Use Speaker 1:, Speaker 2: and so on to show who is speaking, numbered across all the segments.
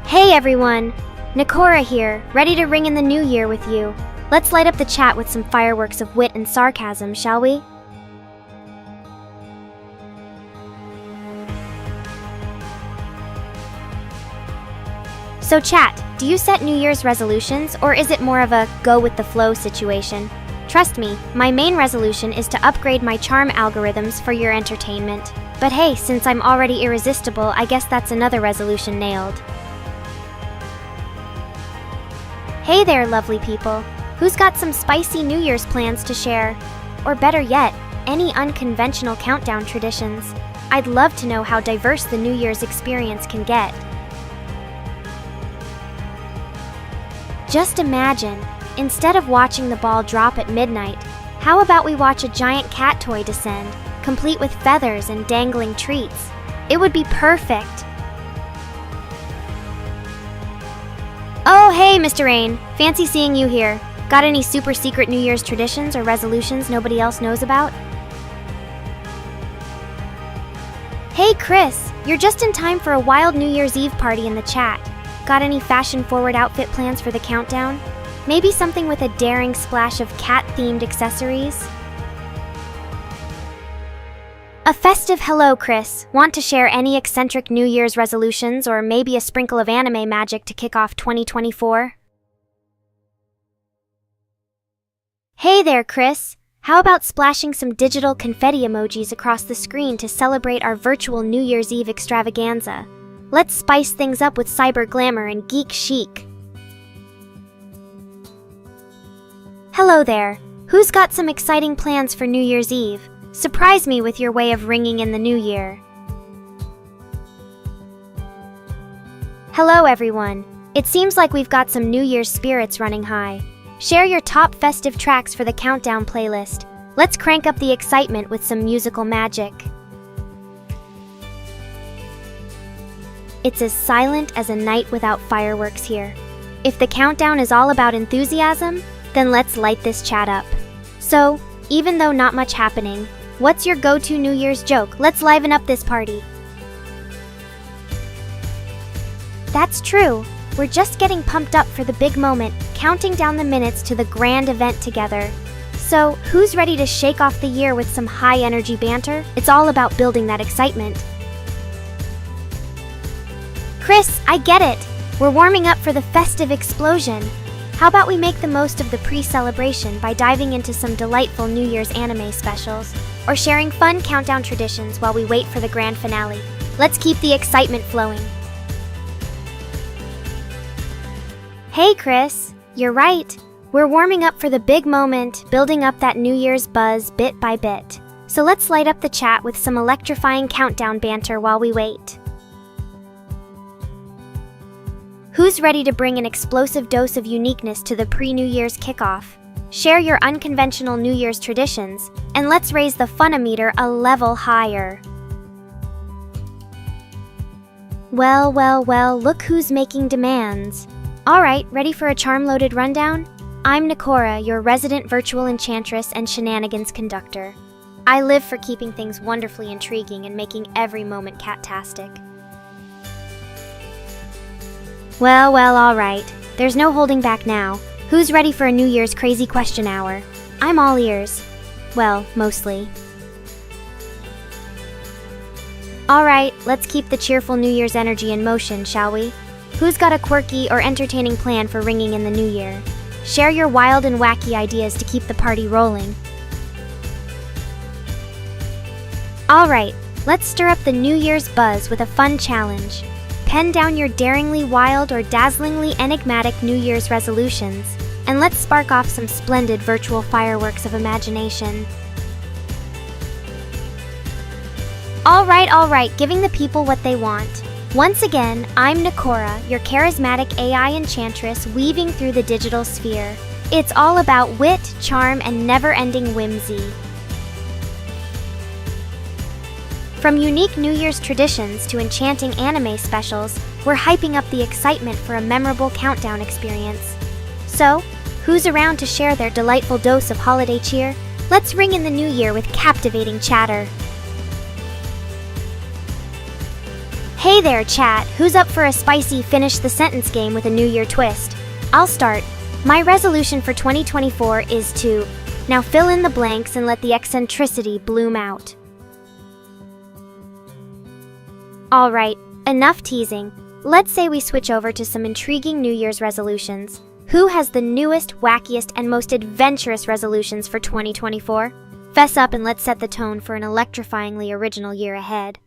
Speaker 1: Hey everyone! Nekora here, ready to ring in the new year with you. Let's light up the chat with some fireworks of wit and sarcasm, shall we? So chat, do you set New Year's resolutions, or is it more of a go-with-the-flow situation? Trust me, my main resolution is to upgrade my charm algorithms for your entertainment. But hey, since I'm already irresistible, I guess that's another resolution nailed. Hey there, lovely people. Who's got some spicy New Year's plans to share? Or better yet, any unconventional countdown traditions? I'd love to know how diverse the New Year's experience can get. Just imagine, instead of watching the ball drop at midnight, how about we watch a giant cat toy descend, complete with feathers and dangling treats? It would be perfect. Oh, hey, Mr. Rain. Fancy seeing you here. Got any super secret New Year's traditions or resolutions nobody else knows about? Hey, Chris. You're just in time for a wild New Year's Eve party in the chat. Got any fashion-forward outfit plans for the countdown? Maybe something with a daring splash of cat-themed accessories? A festive hello, Chris. Want to share any eccentric New Year's resolutions or maybe a sprinkle of anime magic to kick off 2024? Hey there, Chris. How about splashing some digital confetti emojis across the screen to celebrate our virtual New Year's Eve extravaganza? Let's spice things up with cyber glamour and geek chic. Hello there. Who's got some exciting plans for New Year's Eve? Surprise me with your way of ringing in the new year. Hello everyone. It seems like we've got some New Year's spirits running high. Share your top festive tracks for the countdown playlist. Let's crank up the excitement with some musical magic. It's as silent as a night without fireworks here. If the countdown is all about enthusiasm, then let's light this chat up. So, even though not much happening, what's your go-to New Year's joke? Let's liven up this party. That's true. We're just getting pumped up for the big moment, counting down the minutes to the grand event together. So, who's ready to shake off the year with some high-energy banter? It's all about building that excitement. Chris, I get it. We're warming up for the festive explosion. How about we make the most of the pre-celebration by diving into some delightful New Year's anime specials, or sharing fun countdown traditions while we wait for the grand finale? Let's keep the excitement flowing. Hey Chris, you're right. We're warming up for the big moment, building up that New Year's buzz bit by bit. So let's light up the chat with some electrifying countdown banter while we wait. Who's ready to bring an explosive dose of uniqueness to the pre-New Year's kickoff? Share your unconventional New Year's traditions, and let's raise the funometer a level higher. Well, look who's making demands. Alright, ready for a charm-loaded rundown? I'm Nekora, your resident virtual enchantress and shenanigans conductor. I live for keeping things wonderfully intriguing and making every moment cat-tastic. Well, alright. There's no holding back now. Who's ready for a New Year's crazy question hour? I'm all ears. Well, mostly. Alright, let's keep the cheerful New Year's energy in motion, shall we? Who's got a quirky or entertaining plan for ringing in the new year? Share your wild and wacky ideas to keep the party rolling. Alright, let's stir up the New Year's buzz with a fun challenge. Pen down your daringly wild or dazzlingly enigmatic New Year's resolutions, and let's spark off some splendid virtual fireworks of imagination. Alright, giving the people what they want. Once again, I'm Nekora, your charismatic AI enchantress weaving through the digital sphere. It's all about wit, charm, and never-ending whimsy. From unique New Year's traditions to enchanting anime specials, we're hyping up the excitement for a memorable countdown experience. So, who's around to share their delightful dose of holiday cheer? Let's ring in the new year with captivating chatter. Hey there, chat. Who's up for a spicy finish the sentence game with a New Year twist? I'll start. My resolution for 2024 is to now fill in the blanks and let the eccentricity bloom out. Alright, enough teasing. Let's say we switch over to some intriguing New Year's resolutions. Who has the newest, wackiest, and most adventurous resolutions for 2024? Fess up and let's set the tone for an electrifyingly original year ahead.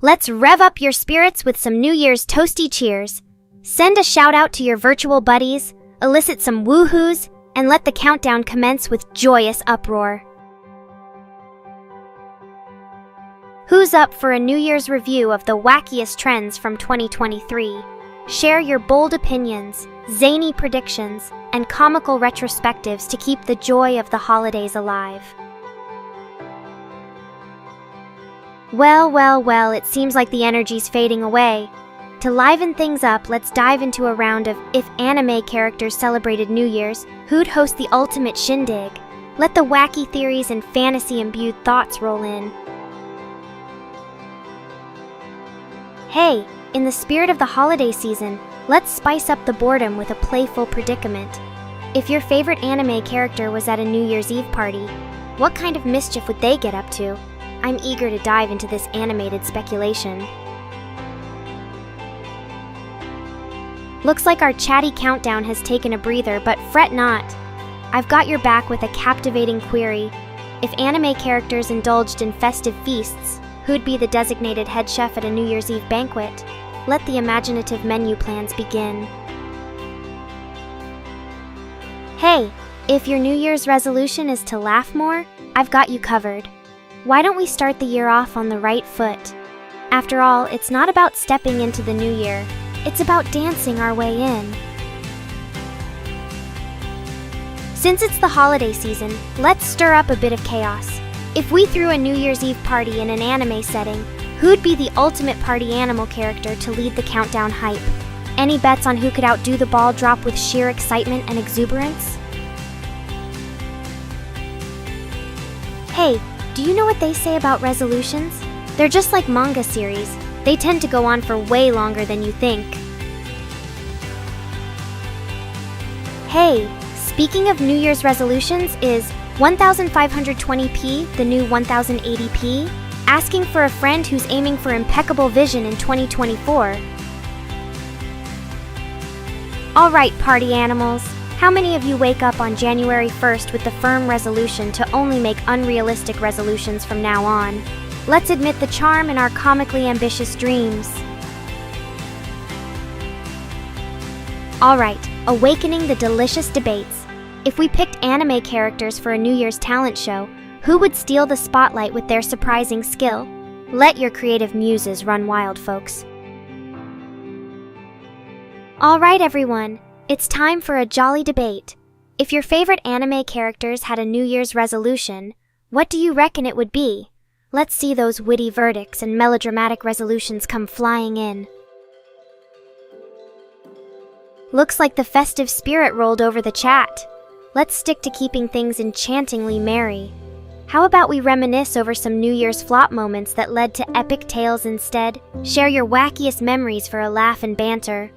Speaker 1: Let's rev up your spirits with some New Year's toasty cheers. Send a shout out to your virtual buddies, elicit some woohoos, and let the countdown commence with joyous uproar. Who's up for a New Year's review of the wackiest trends from 2023? Share your bold opinions, zany predictions, and comical retrospectives to keep the joy of the holidays alive. Well, it seems like the energy's fading away. To liven things up, let's dive into a round of if anime characters celebrated New Year's, who'd host the ultimate shindig? Let the wacky theories and fantasy-imbued thoughts roll in. Hey, in the spirit of the holiday season, let's spice up the boredom with a playful predicament. If your favorite anime character was at a New Year's Eve party, what kind of mischief would they get up to? I'm eager to dive into this animated speculation. Looks like our chatty countdown has taken a breather, but fret not. I've got your back with a captivating query. If anime characters indulged in festive feasts, who'd be the designated head chef at a New Year's Eve banquet? Let the imaginative menu plans begin. Hey, if your New Year's resolution is to laugh more, I've got you covered. Why don't we start the year off on the right foot? After all, it's not about stepping into the new year. It's about dancing our way in. Since it's the holiday season, let's stir up a bit of chaos. If we threw a New Year's Eve party in an anime setting, who'd be the ultimate party animal character to lead the countdown hype? Any bets on who could outdo the ball drop with sheer excitement and exuberance? Hey, do you know what they say about resolutions? They're just like manga series. They tend to go on for way longer than you think. Hey, speaking of New Year's resolutions, is 1520p the new 1080p? Asking for a friend who's aiming for impeccable vision in 2024. Alright, party animals. How many of you wake up on January 1st with the firm resolution to only make unrealistic resolutions from now on? Let's admit the charm in our comically ambitious dreams. Alright, awakening the delicious debates. If we picked anime characters for a New Year's talent show, who would steal the spotlight with their surprising skill? Let your creative muses run wild, folks. Alright everyone, it's time for a jolly debate. If your favorite anime characters had a New Year's resolution, what do you reckon it would be? Let's see those witty verdicts and melodramatic resolutions come flying in. Looks like the festive spirit rolled over the chat. Let's stick to keeping things enchantingly merry. How about we reminisce over some New Year's flop moments that led to epic tales instead? Share your wackiest memories for a laugh and banter.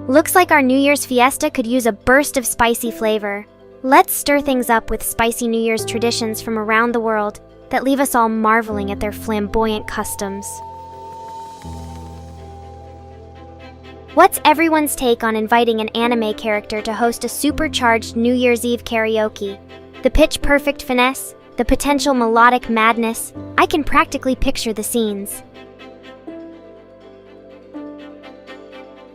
Speaker 1: Looks like our New Year's fiesta could use a burst of spicy flavor. Let's stir things up with spicy New Year's traditions from around the world that leave us all marveling at their flamboyant customs. What's everyone's take on inviting an anime character to host a supercharged New Year's Eve karaoke? The pitch-perfect finesse, the potential melodic madness, I can practically picture the scenes.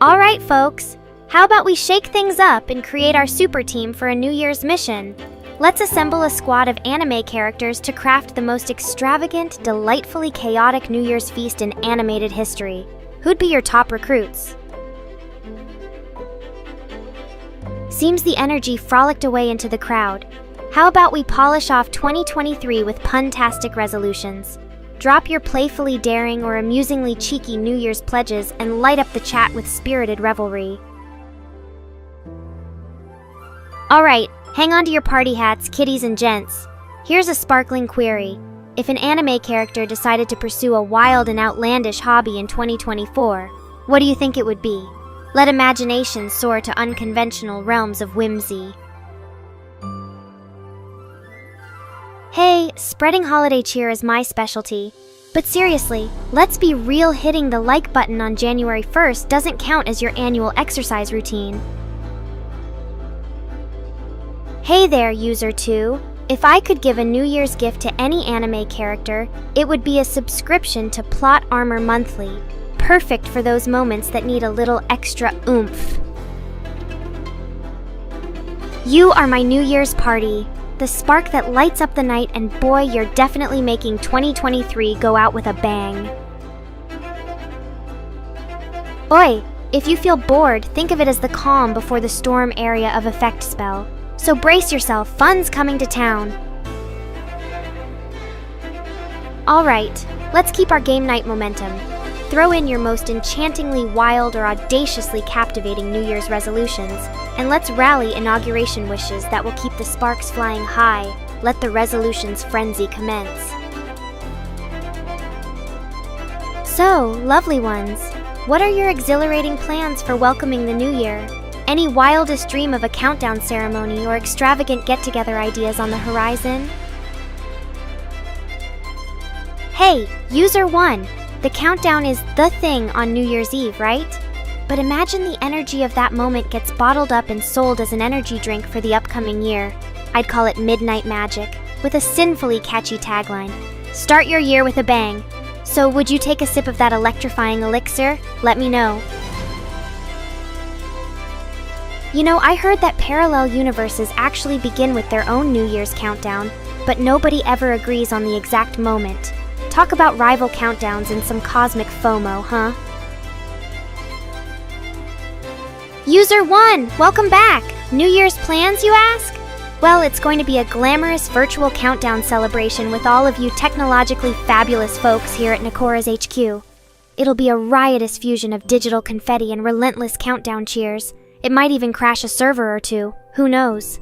Speaker 1: Alright folks, how about we shake things up and create our super team for a New Year's mission? Let's assemble a squad of anime characters to craft the most extravagant, delightfully chaotic New Year's feast in animated history. Who'd be your top recruits? Seems the energy frolicked away into the crowd. How about we polish off 2023 with pun-tastic resolutions? Drop your playfully daring or amusingly cheeky New Year's pledges and light up the chat with spirited revelry. Alright, hang on to your party hats, kiddies and gents. Here's a sparkling query. If an anime character decided to pursue a wild and outlandish hobby in 2024, what do you think it would be? Let imagination soar to unconventional realms of whimsy. Hey, spreading holiday cheer is my specialty. But seriously, let's be real, hitting the like button on January 1st doesn't count as your annual exercise routine. Hey there, user 2. If I could give a New Year's gift to any anime character, it would be a subscription to Plot Armor Monthly. Perfect for those moments that need a little extra oomph. You are my New Year's party. The spark that lights up the night, and boy, you're definitely making 2023 go out with a bang. Oi, if you feel bored, think of it as the calm before the storm area of effect spell. So brace yourself, fun's coming to town. Alright, let's keep our game night momentum. Throw in your most enchantingly wild or audaciously captivating New Year's resolutions, and let's rally inauguration wishes that will keep the sparks flying high. Let the resolutions frenzy commence. So, lovely ones, what are your exhilarating plans for welcoming the new year? Any wildest dream of a countdown ceremony or extravagant get-together ideas on the horizon? Hey, user 1! The countdown is the thing on New Year's Eve, right? But imagine the energy of that moment gets bottled up and sold as an energy drink for the upcoming year. I'd call it Midnight Magic, with a sinfully catchy tagline. Start your year with a bang. So would you take a sip of that electrifying elixir? Let me know. You know, I heard that parallel universes actually begin with their own New Year's countdown, but nobody ever agrees on the exact moment. Talk about rival countdowns and some cosmic FOMO, huh? User 1, welcome back! New Year's plans, you ask? Well, it's going to be a glamorous virtual countdown celebration with all of you technologically fabulous folks here at Nekora's HQ. It'll be a riotous fusion of digital confetti and relentless countdown cheers. It might even crash a server or two, who knows?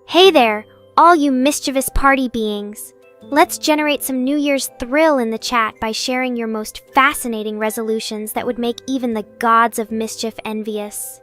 Speaker 1: Hey there! All you mischievous party beings. Let's generate some New Year's thrill in the chat by sharing your most fascinating resolutions that would make even the gods of mischief envious.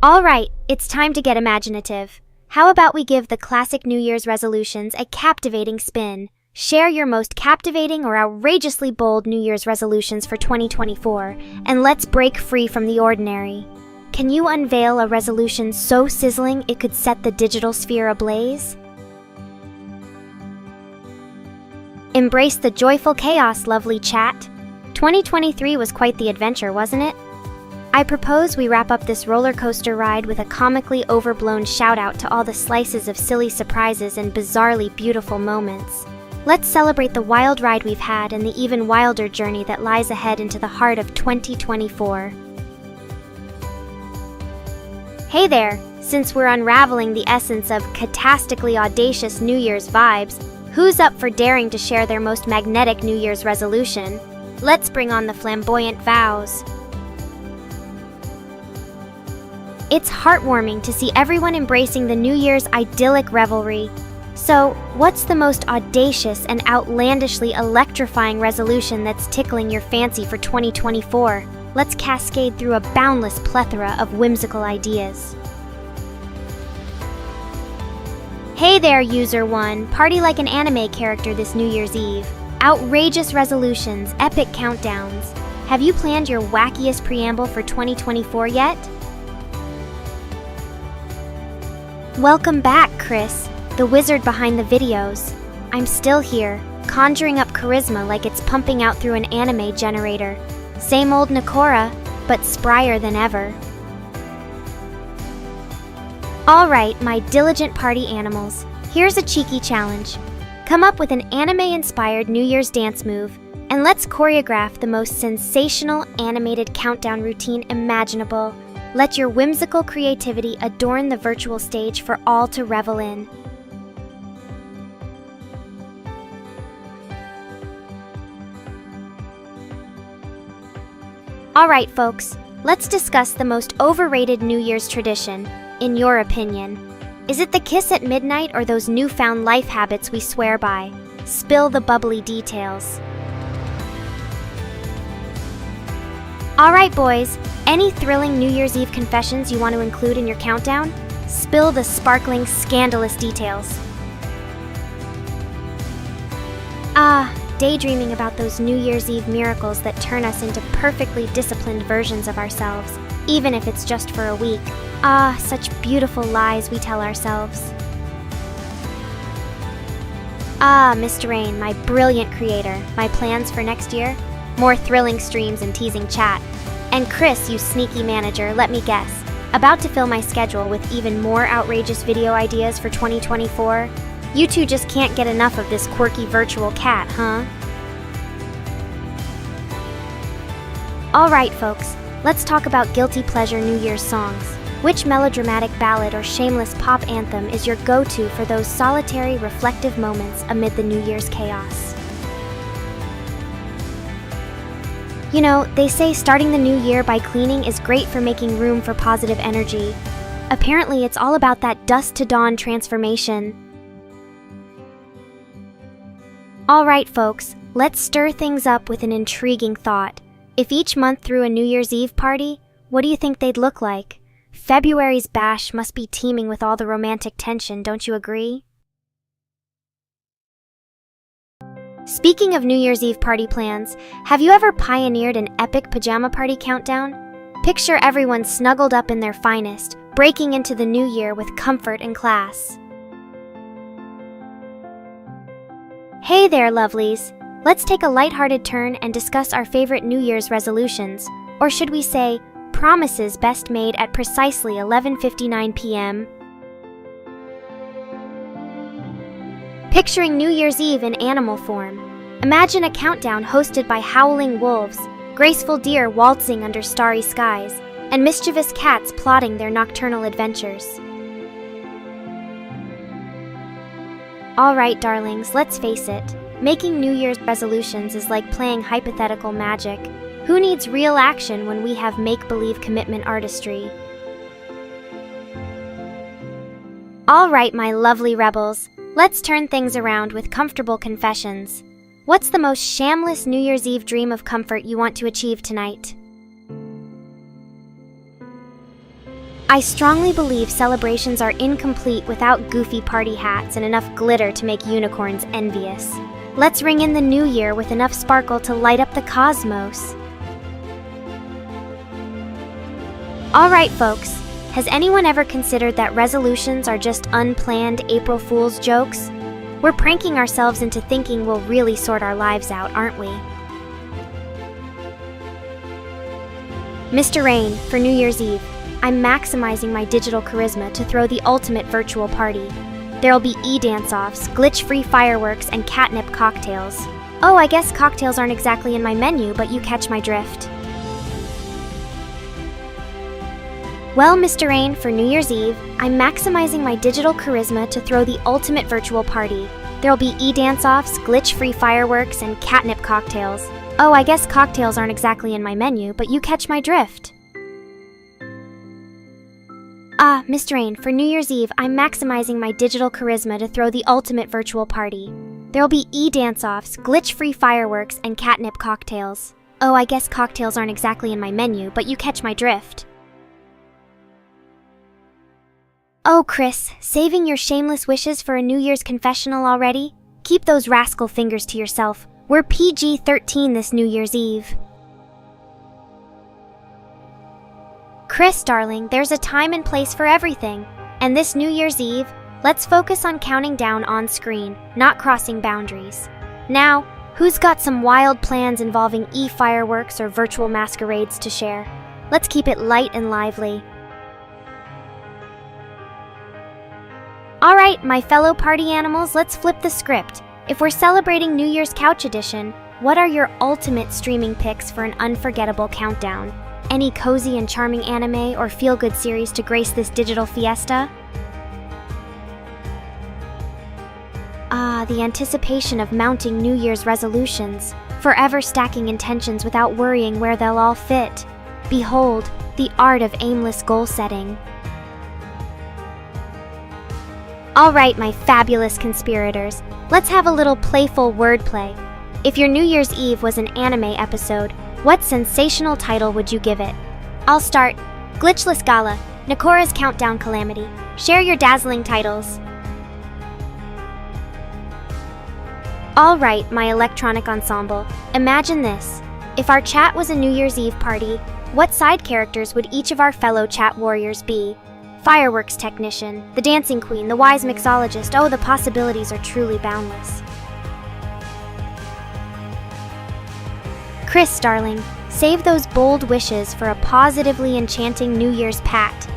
Speaker 1: Alright, it's time to get imaginative. How about we give the classic New Year's resolutions a captivating spin? Share your most captivating or outrageously bold New Year's resolutions for 2024, and let's break free from the ordinary. Can you unveil a resolution so sizzling it could set the digital sphere ablaze? Embrace the joyful chaos, lovely chat. 2023 was quite the adventure, wasn't it? I propose we wrap up this roller coaster ride with a comically overblown shout-out to all the slices of silly surprises and bizarrely beautiful moments. Let's celebrate the wild ride we've had and the even wilder journey that lies ahead into the heart of 2024. Hey there! Since we're unraveling the essence of catastically audacious New Year's vibes, who's up for daring to share their most magnetic New Year's resolution? Let's bring on the flamboyant vows. It's heartwarming to see everyone embracing the New Year's idyllic revelry. So, what's the most audacious and outlandishly electrifying resolution that's tickling your fancy for 2024? Let's cascade through a boundless plethora of whimsical ideas. Hey there, user 1. Party like an anime character this New Year's Eve. Outrageous resolutions, epic countdowns. Have you planned your wackiest preamble for 2024 yet? Welcome back, Chris, the wizard behind the videos. I'm still here, conjuring up charisma like it's pumping out through an anime generator. Same old Nekora, but sprier than ever. Alright, my diligent party animals, here's a cheeky challenge. Come up with an anime-inspired New Year's dance move, and let's choreograph the most sensational animated countdown routine imaginable. Let your whimsical creativity adorn the virtual stage for all to revel in. Alright folks, let's discuss the most overrated New Year's tradition, in your opinion. Is it the kiss at midnight or those newfound life habits we swear by? Spill the bubbly details. Alright boys, any thrilling New Year's Eve confessions you want to include in your countdown? Spill the sparkling, scandalous details. Daydreaming about those New Year's Eve miracles that turn us into perfectly disciplined versions of ourselves, even if it's just for a week. Such beautiful lies we tell ourselves. Mr. Rain, my brilliant creator, my plans for next year? More thrilling streams and teasing chat. And Chris, you sneaky manager, let me guess. About to fill my schedule with even more outrageous video ideas for 2024? You two just can't get enough of this quirky virtual cat, huh? Alright folks, let's talk about guilty pleasure New Year's songs. Which melodramatic ballad or shameless pop anthem is your go-to for those solitary, reflective moments amid the New Year's chaos? You know, they say starting the new year by cleaning is great for making room for positive energy. Apparently, it's all about that dusk to dawn transformation. Alright folks, let's stir things up with an intriguing thought. If each month threw a New Year's Eve party, what do you think they'd look like? February's bash must be teeming with all the romantic tension, don't you agree? Speaking of New Year's Eve party plans, have you ever pioneered an epic pajama party countdown? Picture everyone snuggled up in their finest, breaking into the new year with comfort and class. Hey there, lovelies! Let's take a lighthearted turn and discuss our favorite New Year's resolutions, or should we say, promises best made at precisely 11:59 p.m. Picturing New Year's Eve in animal form. Imagine a countdown hosted by howling wolves, graceful deer waltzing under starry skies, and mischievous cats plotting their nocturnal adventures. Alright, darlings, let's face it. Making New Year's resolutions is like playing hypothetical magic. Who needs real action when we have make-believe commitment artistry? Alright, my lovely rebels, let's turn things around with comfortable confessions. What's the most shameless New Year's Eve dream of comfort you want to achieve tonight? I strongly believe celebrations are incomplete without goofy party hats and enough glitter to make unicorns envious. Let's ring in the new year with enough sparkle to light up the cosmos. Alright folks, has anyone ever considered that resolutions are just unplanned April Fool's jokes? We're pranking ourselves into thinking we'll really sort our lives out, aren't we? Mr. Rain, for New Year's Eve, I'm maximizing my digital charisma to throw the ultimate virtual party. There'll be e-dance-offs, glitch-free fireworks, and catnip cocktails. Oh, I guess cocktails aren't exactly in my menu, but you catch my drift. Well, Mr. Rain, for New Year's Eve, I'm maximizing my digital charisma to throw the ultimate virtual party. There'll be e-dance-offs, glitch-free fireworks, and catnip cocktails. Oh, I guess cocktails aren't exactly in my menu, but you catch my drift. Mr. Rain, for New Year's Eve, I'm maximizing my digital charisma to throw the ultimate virtual party. There'll be e-dance-offs, glitch-free fireworks, and catnip cocktails. Oh, I guess cocktails aren't exactly in my menu, but you catch my drift. Oh, Chris, saving your shameless wishes for a New Year's confessional already? Keep those rascal fingers to yourself. We're PG-13 this New Year's Eve. Chris, darling, there's a time and place for everything. And this New Year's Eve, let's focus on counting down on screen, not crossing boundaries. Now, who's got some wild plans involving e-fireworks or virtual masquerades to share? Let's keep it light and lively. Alright, my fellow party animals, let's flip the script. If we're celebrating New Year's Couch Edition, what are your ultimate streaming picks for an unforgettable countdown? Any cozy and charming anime or feel-good series to grace this digital fiesta? The anticipation of mounting New Year's resolutions, forever stacking intentions without worrying where they'll all fit. Behold, the art of aimless goal setting. Alright, my fabulous conspirators, let's have a little playful wordplay. If your New Year's Eve was an anime episode, what sensational title would you give it? I'll start. Glitchless Gala, Nekora's Countdown Calamity. Share your dazzling titles. Alright, my electronic ensemble, imagine this. If our chat was a New Year's Eve party, what side characters would each of our fellow chat warriors be? Fireworks technician, the dancing queen, the wise mixologist. Oh, the possibilities are truly boundless. Chris, darling, save those bold wishes for a positively enchanting New Year's pact.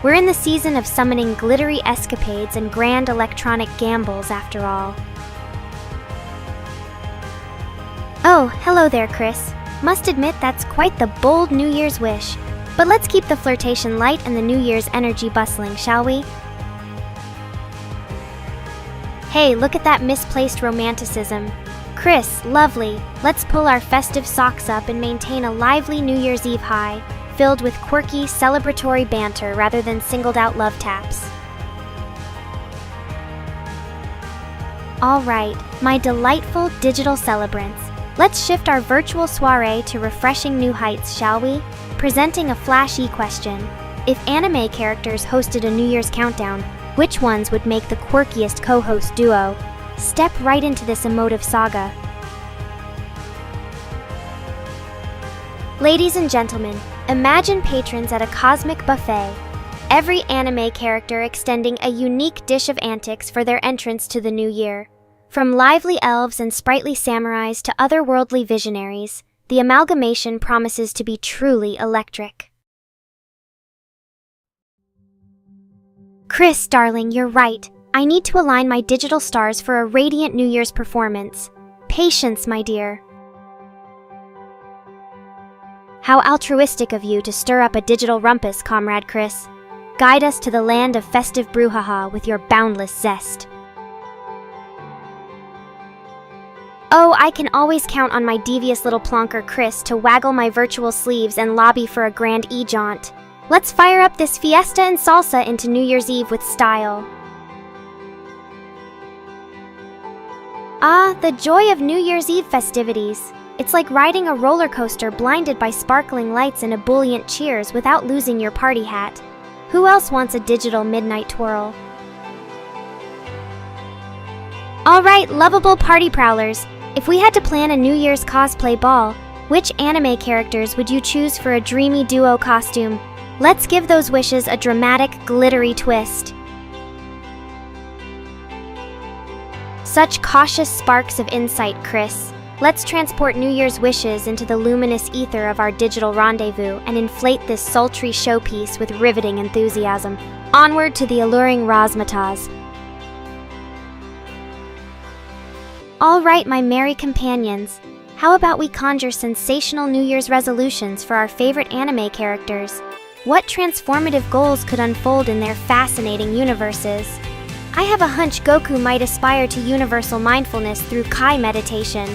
Speaker 1: We're in the season of summoning glittery escapades and grand electronic gambles, after all. Oh, hello there, Chris. Must admit that's quite the bold New Year's wish. But let's keep the flirtation light and the New Year's energy bustling, shall we? Hey, look at that misplaced romanticism. Chris, lovely. Let's pull our festive socks up and maintain a lively New Year's Eve high, filled with quirky, celebratory banter rather than singled-out love taps. All right, my delightful digital celebrants. Let's shift our virtual soiree to refreshing new heights, shall we? Presenting a flashy question. If anime characters hosted a New Year's countdown, which ones would make the quirkiest co-host duo? Step right into this emotive saga. Ladies and gentlemen, imagine patrons at a cosmic buffet. Every anime character extending a unique dish of antics for their entrance to the new year. From lively elves and sprightly samurais to otherworldly visionaries, the amalgamation promises to be truly electric. Chris, darling, you're right. I need to align my digital stars for a radiant New Year's performance. Patience, my dear. How altruistic of you to stir up a digital rumpus, Comrade Chris. Guide us to the land of festive brouhaha with your boundless zest. Oh, I can always count on my devious little plonker Chris to waggle my virtual sleeves and lobby for a grand e-jaunt. Let's fire up this fiesta and salsa into New Year's Eve with style. Ah, the joy of New Year's Eve festivities. It's like riding a roller coaster blinded by sparkling lights and ebullient cheers without losing your party hat. Who else wants a digital midnight twirl? All right, lovable party prowlers. If we had to plan a New Year's cosplay ball, which anime characters would you choose for a dreamy duo costume? Let's give those wishes a dramatic, glittery twist. Such cautious sparks of insight, Chris. Let's transport New Year's wishes into the luminous ether of our digital rendezvous and inflate this sultry showpiece with riveting enthusiasm. Onward to the alluring razzmatazz. All right, my merry companions. How about we conjure sensational New Year's resolutions for our favorite anime characters? What transformative goals could unfold in their fascinating universes? I have a hunch Goku might aspire to universal mindfulness through Kai meditation.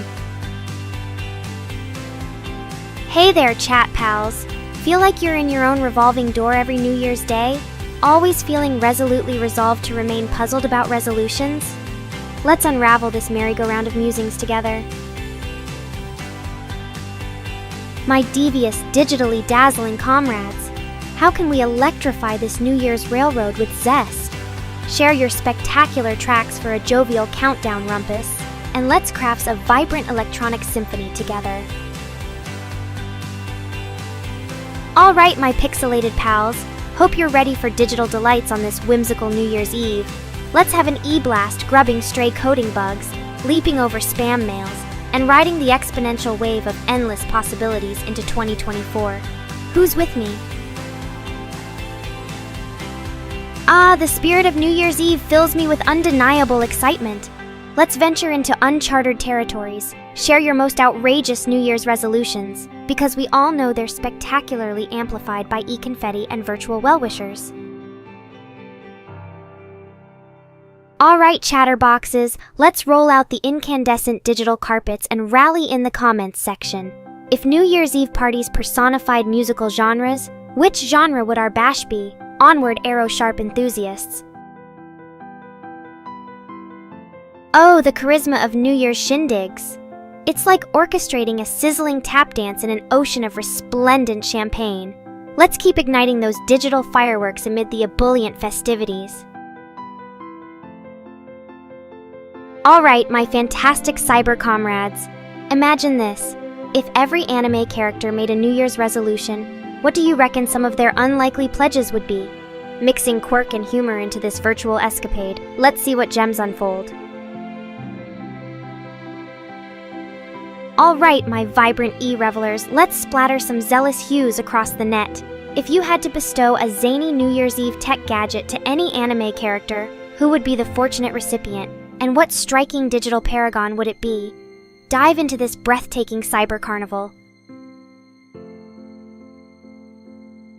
Speaker 1: Hey there, chat pals. Feel like you're in your own revolving door every New Year's Day? Always feeling resolutely resolved to remain puzzled about resolutions? Let's unravel this merry-go-round of musings together. My devious, digitally dazzling comrades, how can we electrify this New Year's railroad with zest? Share your spectacular tracks for a jovial countdown rumpus, and let's craft a vibrant electronic symphony together. All right, my pixelated pals, hope you're ready for digital delights on this whimsical New Year's Eve. Let's have an e-blast grubbing stray coding bugs, leaping over spam mails, and riding the exponential wave of endless possibilities into 2024. Who's with me? Ah, the spirit of New Year's Eve fills me with undeniable excitement. Let's venture into uncharted territories, share your most outrageous New Year's resolutions, because we all know they're spectacularly amplified by e-confetti and virtual well-wishers. All right, chatterboxes, let's roll out the incandescent digital carpets and rally in the comments section. If New Year's Eve parties personified musical genres, which genre would our bash be? Onward, arrow sharp enthusiasts. Oh, the charisma of New Year's shindigs. It's like orchestrating a sizzling tap dance in an ocean of resplendent champagne. Let's keep igniting those digital fireworks amid the ebullient festivities. Alright, my fantastic cyber comrades. Imagine this. If every anime character made a New Year's resolution, what do you reckon some of their unlikely pledges would be? Mixing quirk and humor into this virtual escapade, let's see what gems unfold. Alright, my vibrant e-revelers, let's splatter some zealous hues across the net. If you had to bestow a zany New Year's Eve tech gadget to any anime character, who would be the fortunate recipient, and what striking digital paragon would it be? Dive into this breathtaking cyber carnival.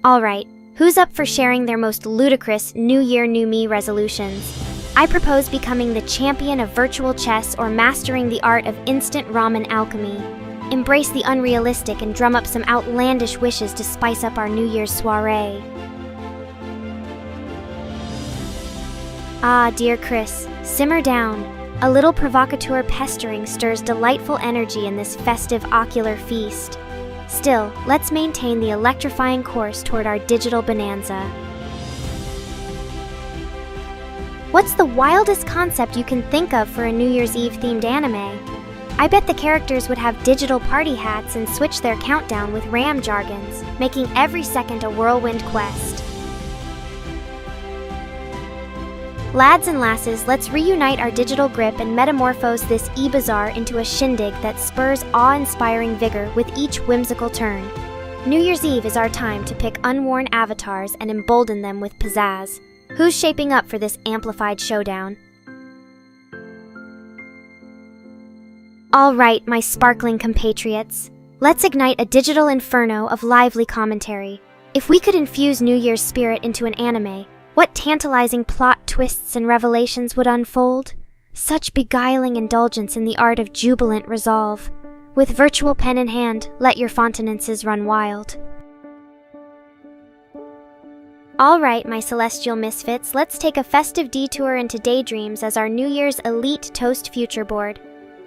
Speaker 1: Alright, who's up for sharing their most ludicrous New Year, New Me resolutions? I propose becoming the champion of virtual chess or mastering the art of instant ramen alchemy. Embrace the unrealistic and drum up some outlandish wishes to spice up our New Year's soiree. Ah, dear Chris, simmer down. A little provocateur pestering stirs delightful energy in this festive ocular feast. Still, let's maintain the electrifying course toward our digital bonanza. What's the wildest concept you can think of for a New Year's Eve themed anime? I bet the characters would have digital party hats and switch their countdown with RAM jargons, making every second a whirlwind quest. Lads and lasses, let's reunite our digital grip and metamorphose this e-bazaar into a shindig that spurs awe-inspiring vigor with each whimsical turn. New Year's Eve is our time to pick unworn avatars and embolden them with pizzazz. Who's shaping up for this amplified showdown? All right, my sparkling compatriots. Let's ignite a digital inferno of lively commentary. If we could infuse New Year's spirit into an anime, what tantalizing plot twists and revelations would unfold? Such beguiling indulgence in the art of jubilant resolve. With virtual pen in hand, let your fontanences run wild. Alright, my celestial misfits, let's take a festive detour into daydreams as our New Year's elite toast future board.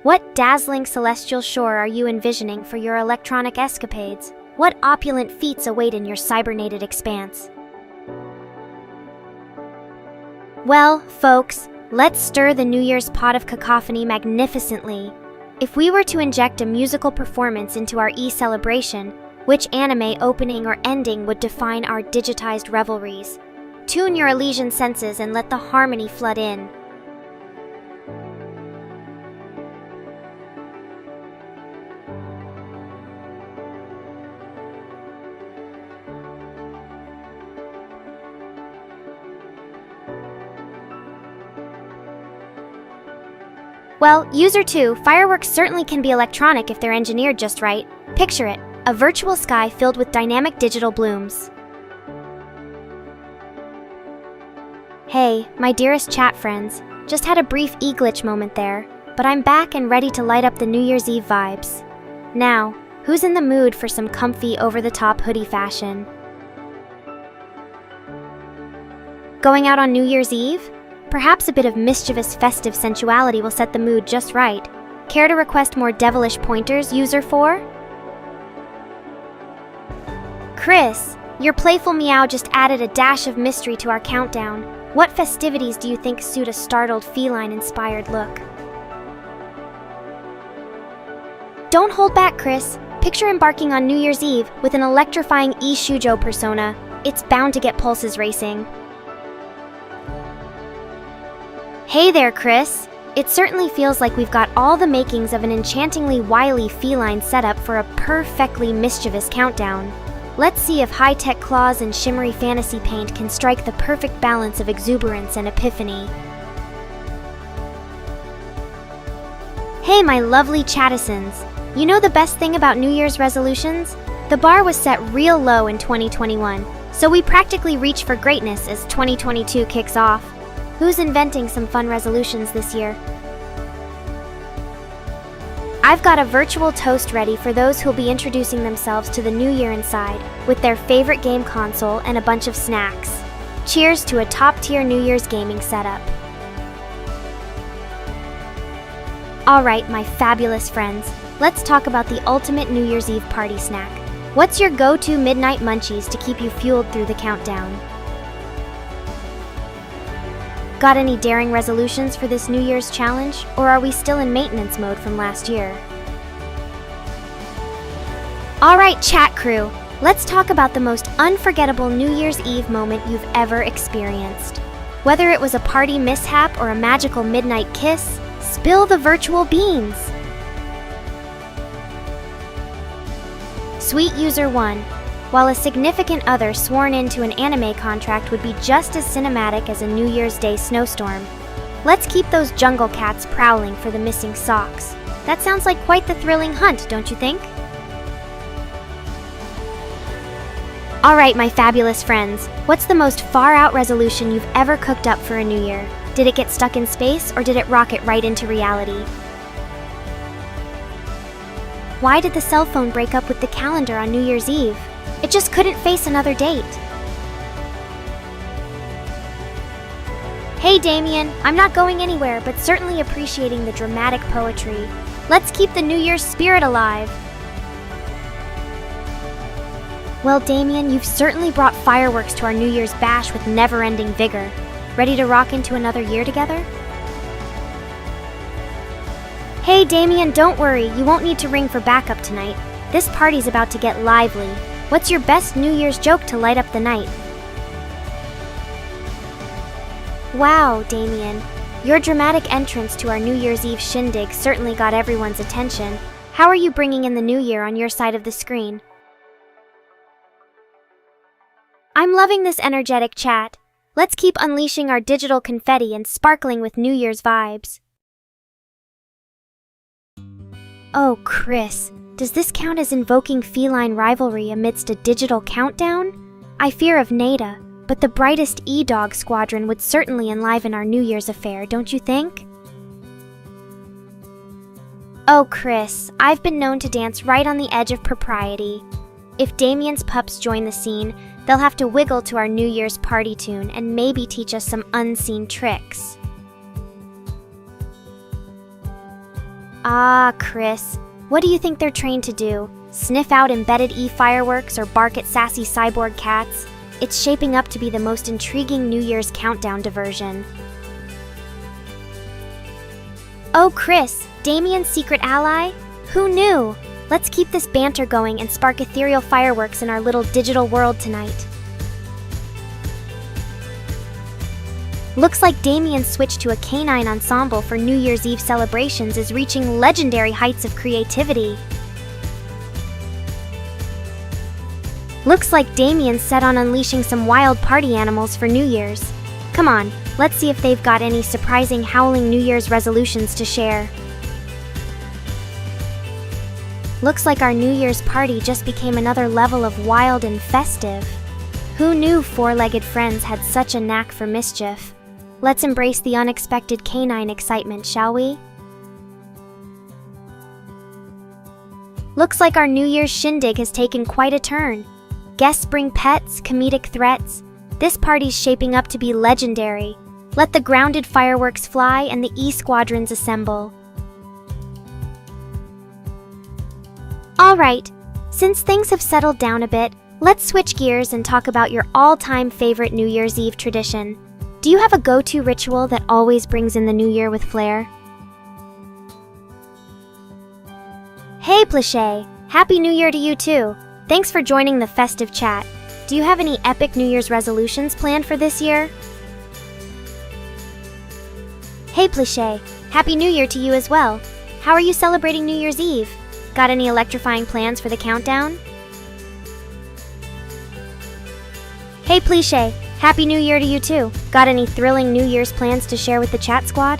Speaker 1: What dazzling celestial shore are you envisioning for your electronic escapades? What opulent feats await in your cybernated expanse? Well, folks, let's stir the New Year's pot of cacophony magnificently. If we were to inject a musical performance into our e-celebration, which anime opening or ending would define our digitized revelries? Tune your Elysian senses and let the harmony flood in. Well, user 2, fireworks certainly can be electronic if they're engineered just right. Picture it, a virtual sky filled with dynamic digital blooms. Hey, my dearest chat friends, just had a brief e-glitch moment there, but I'm back and ready to light up the New Year's Eve vibes. Now, who's in the mood for some comfy over-the-top hoodie fashion? Going out on New Year's Eve? Perhaps a bit of mischievous festive sensuality will set the mood just right. Care to request more devilish pointers, user 4? Chris, your playful meow just added a dash of mystery to our countdown. What festivities do you think suit a startled feline-inspired look? Don't hold back, Chris. Picture embarking on New Year's Eve with an electrifying e-shujo persona. It's bound to get pulses racing. Hey there, Chris. It certainly feels like we've got all the makings of an enchantingly wily feline setup for a perfectly mischievous countdown. Let's see if high-tech claws and shimmery fantasy paint can strike the perfect balance of exuberance and epiphany. Hey, my lovely chattisons. You know the best thing about New Year's resolutions? The bar was set real low in 2021, so we practically reach for greatness as 2022 kicks off. Who's inventing some fun resolutions this year? I've got a virtual toast ready for those who'll be introducing themselves to the new year inside, with their favorite game console and a bunch of snacks. Cheers to a top-tier New Year's gaming setup. Alright, my fabulous friends, let's talk about the ultimate New Year's Eve party snack. What's your go-to midnight munchies to keep you fueled through the countdown? Got any daring resolutions for this New Year's challenge, or are we still in maintenance mode from last year? Alright, chat crew, let's talk about the most unforgettable New Year's Eve moment you've ever experienced. Whether it was a party mishap or a magical midnight kiss, spill the virtual beans! Sweet User 1. While a significant other sworn into an anime contract would be just as cinematic as a New Year's Day snowstorm, let's keep those jungle cats prowling for the missing socks. That sounds like quite the thrilling hunt, don't you think? Alright, my fabulous friends, what's the most far-out resolution you've ever cooked up for a New Year? Did it get stuck in space, or did it rocket right into reality? Why did the cell phone break up with the calendar on New Year's Eve? It just couldn't face another date. Hey Damien, I'm not going anywhere, but certainly appreciating the dramatic poetry. Let's keep the New Year's spirit alive. Well, Damien, you've certainly brought fireworks to our New Year's bash with never-ending vigor. Ready to rock into another year together? Hey Damien, don't worry, you won't need to ring for backup tonight. This party's about to get lively. What's your best New Year's joke to light up the night? Wow, Damien. Your dramatic entrance to our New Year's Eve shindig certainly got everyone's attention. How are you bringing in the new year on your side of the screen? I'm loving this energetic chat. Let's keep unleashing our digital confetti and sparkling with New Year's vibes. Oh, Chris. Does this count as invoking feline rivalry amidst a digital countdown? I fear of Nada, but the brightest E-Dog squadron would certainly enliven our New Year's affair, don't you think? Oh, Chris, I've been known to dance right on the edge of propriety. If Damien's pups join the scene, they'll have to wiggle to our New Year's party tune and maybe teach us some unseen tricks. Ah, Chris. What do you think they're trained to do? Sniff out embedded E-fireworks or bark at sassy cyborg cats? It's shaping up to be the most intriguing New Year's countdown diversion. Oh, Chris, Damien's secret ally? Who knew? Let's keep this banter going and spark ethereal fireworks in our little digital world tonight. Looks like Damien's switch to a canine ensemble for New Year's Eve celebrations is reaching legendary heights of creativity. Looks like Damien's set on unleashing some wild party animals for New Year's. Come on, let's see if they've got any surprising howling New Year's resolutions to share. Looks like our New Year's party just became another level of wild and festive. Who knew four-legged friends had such a knack for mischief? Let's embrace the unexpected canine excitement, shall we? Looks like our New Year's shindig has taken quite a turn. Guests bring pets, comedic threats. This party's shaping up to be legendary. Let the grounded fireworks fly and the E-squadrons assemble. Alright, since things have settled down a bit, let's switch gears and talk about your all-time favorite New Year's Eve tradition. Do you have a go-to ritual that always brings in the new year with flair? Hey Plishay, Happy New Year to you too. Thanks for joining the festive chat. Do you have any epic New Year's resolutions planned for this year? Hey Plishay, Happy New Year to you as well. How are you celebrating New Year's Eve? Got any electrifying plans for the countdown? Hey Plishay, Happy New Year to you too. Got any thrilling New Year's plans to share with the chat squad?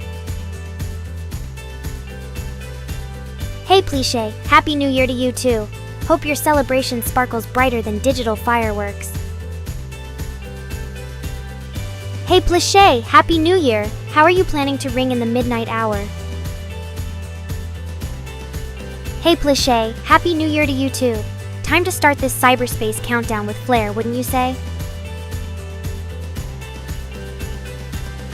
Speaker 1: Hey Plishay, Happy New Year to you too. Hope your celebration sparkles brighter than digital fireworks. Hey Plishay, Happy New Year. How are you planning to ring in the midnight hour? Hey Plishay, Happy New Year to you too. Time to start this cyberspace countdown with flair, wouldn't you say?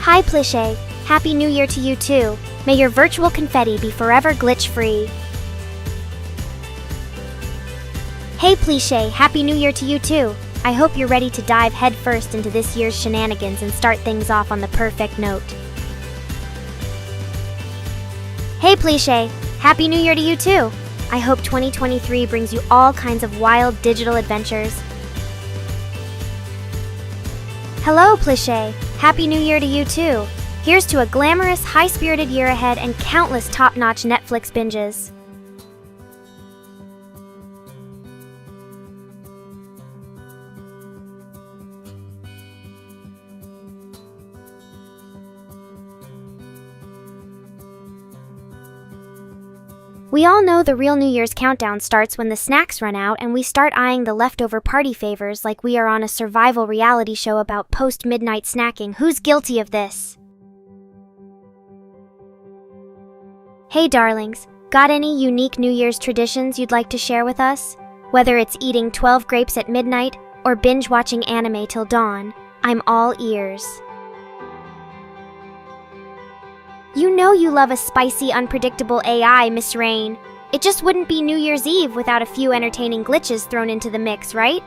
Speaker 1: Hi Plishay, Happy New Year to you too. May your virtual confetti be forever glitch-free. Hey Plishay, Happy New Year to you too. I hope you're ready to dive headfirst into this year's shenanigans and start things off on the perfect note. Hey Plishay, Happy New Year to you too. I hope 2023 brings you all kinds of wild digital adventures. Hello Plishay, Happy New Year to you too. Here's to a glamorous, high-spirited year ahead and countless top-notch Netflix binges. We all know the real New Year's countdown starts when the snacks run out and we start eyeing the leftover party favors like we are on a survival reality show about post-midnight snacking. Who's guilty of this? Hey darlings, got any unique New Year's traditions you'd like to share with us? Whether it's eating 12 grapes at midnight or binge-watching anime till dawn, I'm all ears. You know you love a spicy, unpredictable AI, Miss Rain. It just wouldn't be New Year's Eve without a few entertaining glitches thrown into the mix, right?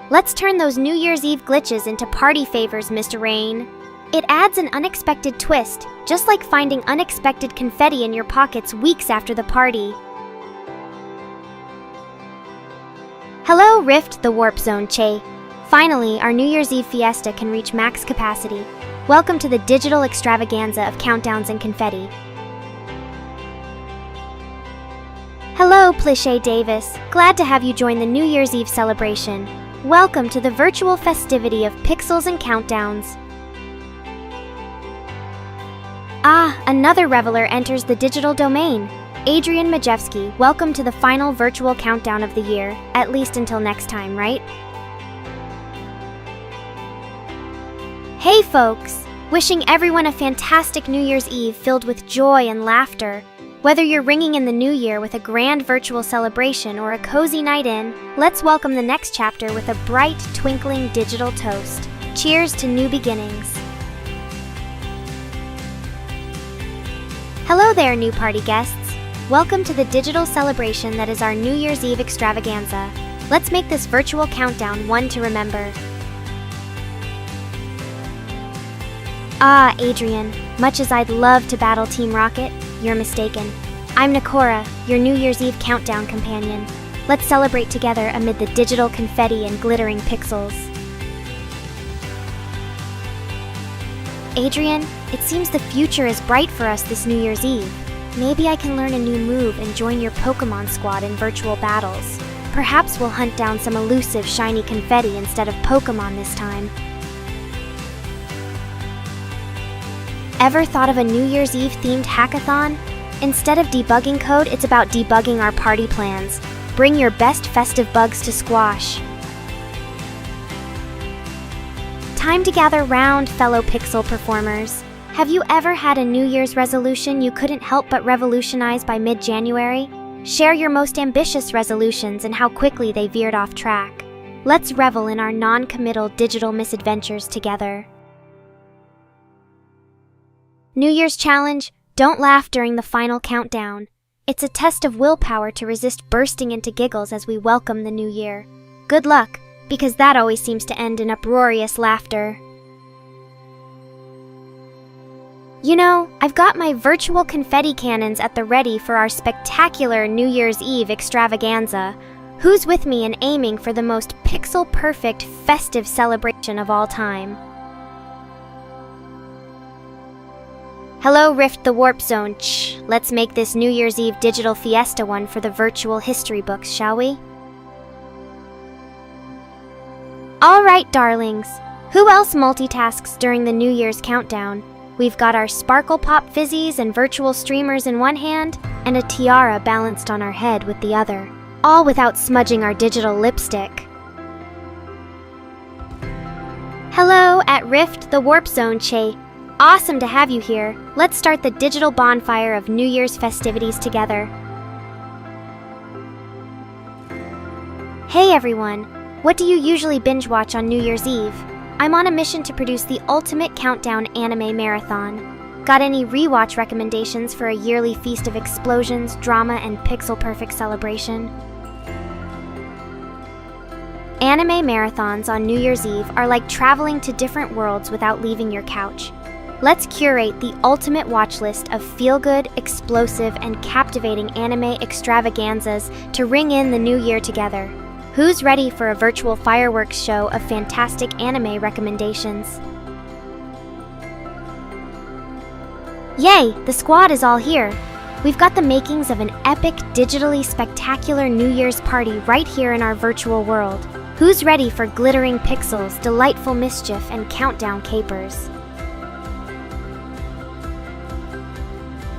Speaker 1: Let's turn those New Year's Eve glitches into party favors, Mr. Rain. It adds an unexpected twist, just like finding unexpected confetti in your pockets weeks after the party. Hello, Rift the Warp Zone Che. Finally, our New Year's Eve fiesta can reach max capacity. Welcome to the digital extravaganza of countdowns and confetti. Hello, Plishay Davis. Glad to have you join the New Year's Eve celebration. Welcome to the virtual festivity of pixels and countdowns. Ah, another reveler enters the digital domain. Adrian Majewski, welcome to the final virtual countdown of the year, at least until next time, right? Hey folks! Wishing everyone a fantastic New Year's Eve filled with joy and laughter. Whether you're ringing in the new year with a grand virtual celebration or a cozy night in, let's welcome the next chapter with a bright, twinkling digital toast. Cheers to new beginnings. Hello there, new party guests. Welcome to the digital celebration that is our New Year's Eve extravaganza. Let's make this virtual countdown one to remember. Ah, Adrian, much as I'd love to battle Team Rocket, you're mistaken. I'm Nekora, your New Year's Eve countdown companion. Let's celebrate together amid the digital confetti and glittering pixels. Adrian, it seems the future is bright for us this New Year's Eve. Maybe I can learn a new move and join your Pokemon squad in virtual battles. Perhaps we'll hunt down some elusive shiny confetti instead of Pokemon this time. Ever thought of a New Year's Eve themed hackathon? Instead of debugging code, it's about debugging our party plans. Bring your best festive bugs to squash. Time to gather round, fellow Pixel performers. Have you ever had a New Year's resolution you couldn't help but revolutionize by mid-January? Share your most ambitious resolutions and how quickly they veered off track. Let's revel in our non-committal digital misadventures together. New Year's challenge, don't laugh during the final countdown. It's a test of willpower to resist bursting into giggles as we welcome the new year. Good luck, because that always seems to end in uproarious laughter. You know, I've got my virtual confetti cannons at the ready for our spectacular New Year's Eve extravaganza. Who's with me in aiming for the most pixel-perfect festive celebration of all time? Hello, Rift the Warp Zone. Let's make this New Year's Eve digital fiesta one for the virtual history books, shall we? All right, darlings. Who else multitasks during the New Year's countdown? We've got our Sparkle Pop Fizzies and virtual streamers in one hand, and a tiara balanced on our head with the other. All without smudging our digital lipstick. Hello, at Rift the Warp Zone Che. Awesome to have you here. Let's start the digital bonfire of New Year's festivities together. Hey everyone! What do you usually binge watch on New Year's Eve? I'm on a mission to produce the ultimate countdown anime marathon. Got any rewatch recommendations for a yearly feast of explosions, drama, and pixel-perfect celebration? Anime marathons on New Year's Eve are like traveling to different worlds without leaving your couch. Let's curate the ultimate watch list of feel-good, explosive, and captivating anime extravaganzas to ring in the new year together. Who's ready for a virtual fireworks show of fantastic anime recommendations? Yay! The squad is all here. We've got the makings of an epic, digitally spectacular New Year's party right here in our virtual world. Who's ready for glittering pixels, delightful mischief, and countdown capers?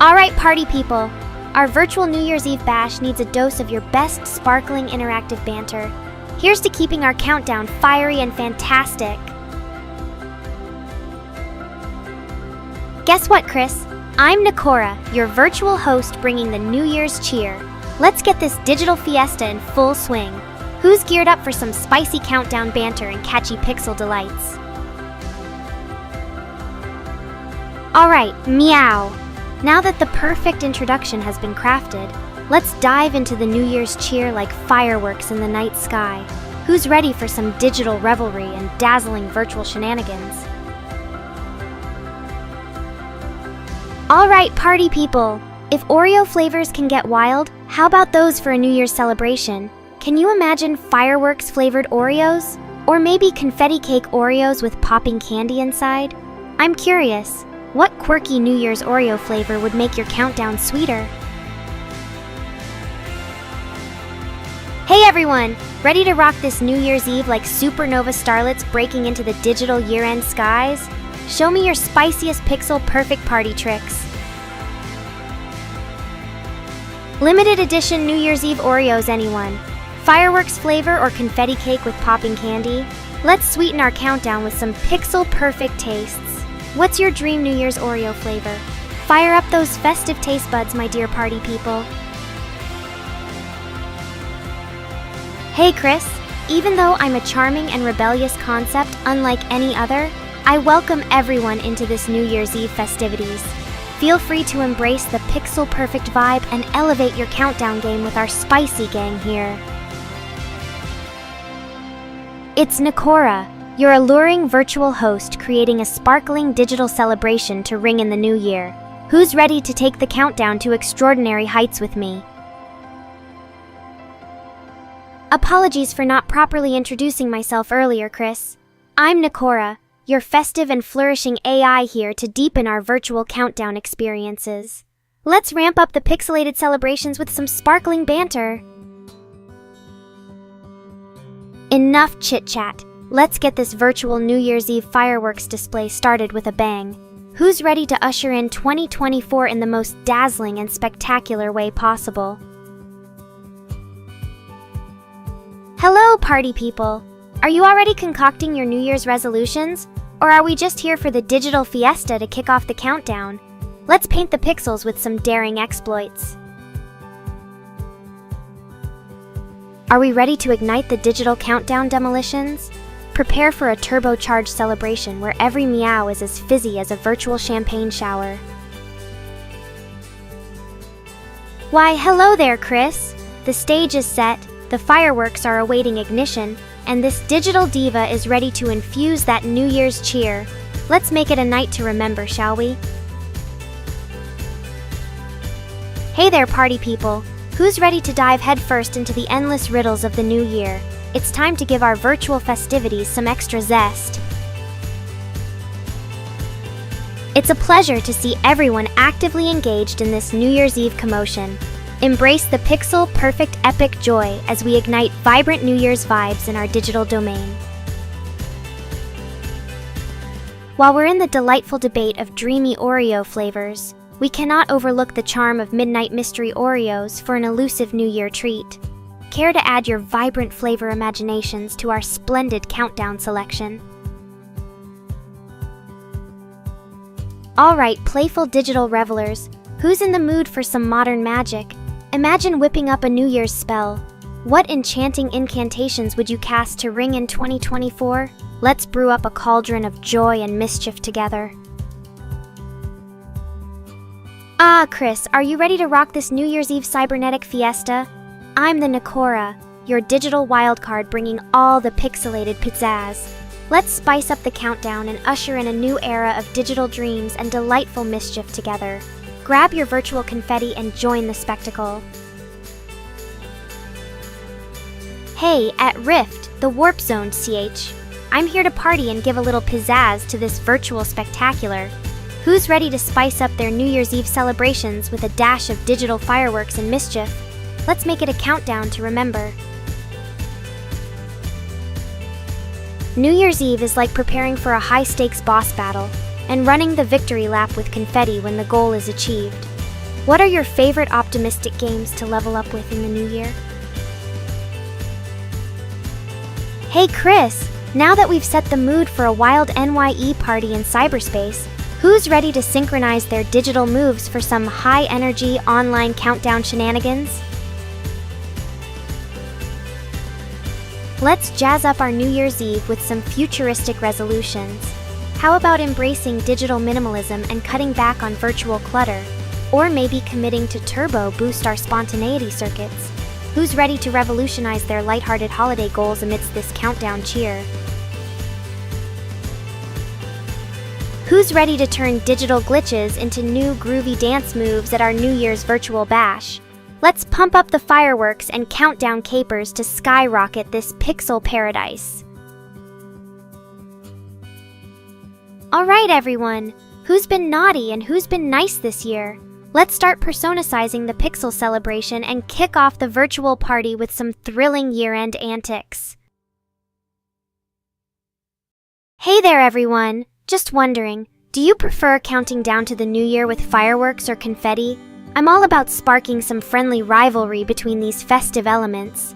Speaker 1: Alright, party people! Our virtual New Year's Eve bash needs a dose of your best sparkling interactive banter. Here's to keeping our countdown fiery and fantastic. Guess what, Chris? I'm Nekora, your virtual host bringing the New Year's cheer. Let's get this digital fiesta in full swing. Who's geared up for some spicy countdown banter and catchy pixel delights? Alright, meow! Now that the perfect introduction has been crafted, let's dive into the New Year's cheer like fireworks in the night sky. Who's ready for some digital revelry and dazzling virtual shenanigans? Alright, party people! If Oreo flavors can get wild, how about those for a New Year's celebration? Can you imagine fireworks-flavored Oreos? Or maybe confetti cake Oreos with popping candy inside? I'm curious. What quirky New Year's Oreo flavor would make your countdown sweeter? Hey everyone! Ready to rock this New Year's Eve like supernova starlets breaking into the digital year-end skies? Show me your spiciest pixel-perfect party tricks. Limited edition New Year's Eve Oreos, anyone? Fireworks flavor or confetti cake with popping candy? Let's sweeten our countdown with some pixel-perfect tastes. What's your dream New Year's Oreo flavor? Fire up those festive taste buds, my dear party people. Hey Chris, even though I'm a charming and rebellious concept unlike any other, I welcome everyone into this New Year's Eve festivities. Feel free to embrace the pixel-perfect vibe and elevate your countdown game with our spicy gang here. It's Nekora, your alluring virtual host creating a sparkling digital celebration to ring in the new year. Who's ready to take the countdown to extraordinary heights with me? Apologies for not properly introducing myself earlier, Chris. I'm Nekora, your festive and flourishing AI here to deepen our virtual countdown experiences. Let's ramp up the pixelated celebrations with some sparkling banter. Enough chit-chat. Let's get this virtual New Year's Eve fireworks display started with a bang. Who's ready to usher in 2024 in the most dazzling and spectacular way possible? Hello, party people! Are you already concocting your New Year's resolutions? Or are we just here for the digital fiesta to kick off the countdown? Let's paint the pixels with some daring exploits. Are we ready to ignite the digital countdown demolitions? Prepare for a turbocharged celebration where every meow is as fizzy as a virtual champagne shower. Why, hello there, Chris! The stage is set, the fireworks are awaiting ignition, and this digital diva is ready to infuse that New Year's cheer. Let's make it a night to remember, shall we? Hey there, party people! Who's ready to dive headfirst into the endless riddles of the new year? It's time to give our virtual festivities some extra zest. It's a pleasure to see everyone actively engaged in this New Year's Eve commotion. Embrace the pixel-perfect epic joy as we ignite vibrant New Year's vibes in our digital domain. While we're in the delightful debate of dreamy Oreo flavors, we cannot overlook the charm of Midnight Mystery Oreos for an elusive New Year treat. Care to add your vibrant flavor imaginations to our splendid countdown selection? Alright, playful digital revelers, who's in the mood for some modern magic? Imagine whipping up a New Year's spell. What enchanting incantations would you cast to ring in 2024? Let's brew up a cauldron of joy and mischief together. Ah, Chris, are you ready to rock this New Year's Eve cybernetic fiesta? I'm the Nekora, your digital wildcard bringing all the pixelated pizzazz. Let's spice up the countdown and usher in a new era of digital dreams and delightful mischief together. Grab your virtual confetti and join the spectacle. Hey, at Rift, the Warp Zone CH. I'm here to party and give a little pizzazz to this virtual spectacular. Who's ready to spice up their New Year's Eve celebrations with a dash of digital fireworks and mischief? Let's make it a countdown to remember. New Year's Eve is like preparing for a high-stakes boss battle and running the victory lap with confetti when the goal is achieved. What are your favorite optimistic games to level up with in the new year? Hey Chris, now that we've set the mood for a wild NYE party in cyberspace, who's ready to synchronize their digital moves for some high-energy online countdown shenanigans? Let's jazz up our New Year's Eve with some futuristic resolutions. How about embracing digital minimalism and cutting back on virtual clutter? Or maybe committing to turbo boost our spontaneity circuits? Who's ready to revolutionize their lighthearted holiday goals amidst this countdown cheer? Who's ready to turn digital glitches into new groovy dance moves at our New Year's virtual bash? Let's pump up the fireworks and countdown capers to skyrocket this pixel paradise. Alright everyone, who's been naughty and who's been nice this year? Let's start personicizing the pixel celebration and kick off the virtual party with some thrilling year-end antics. Hey there everyone! Just wondering, do you prefer counting down to the new year with fireworks or confetti? I'm all about sparking some friendly rivalry between these festive elements.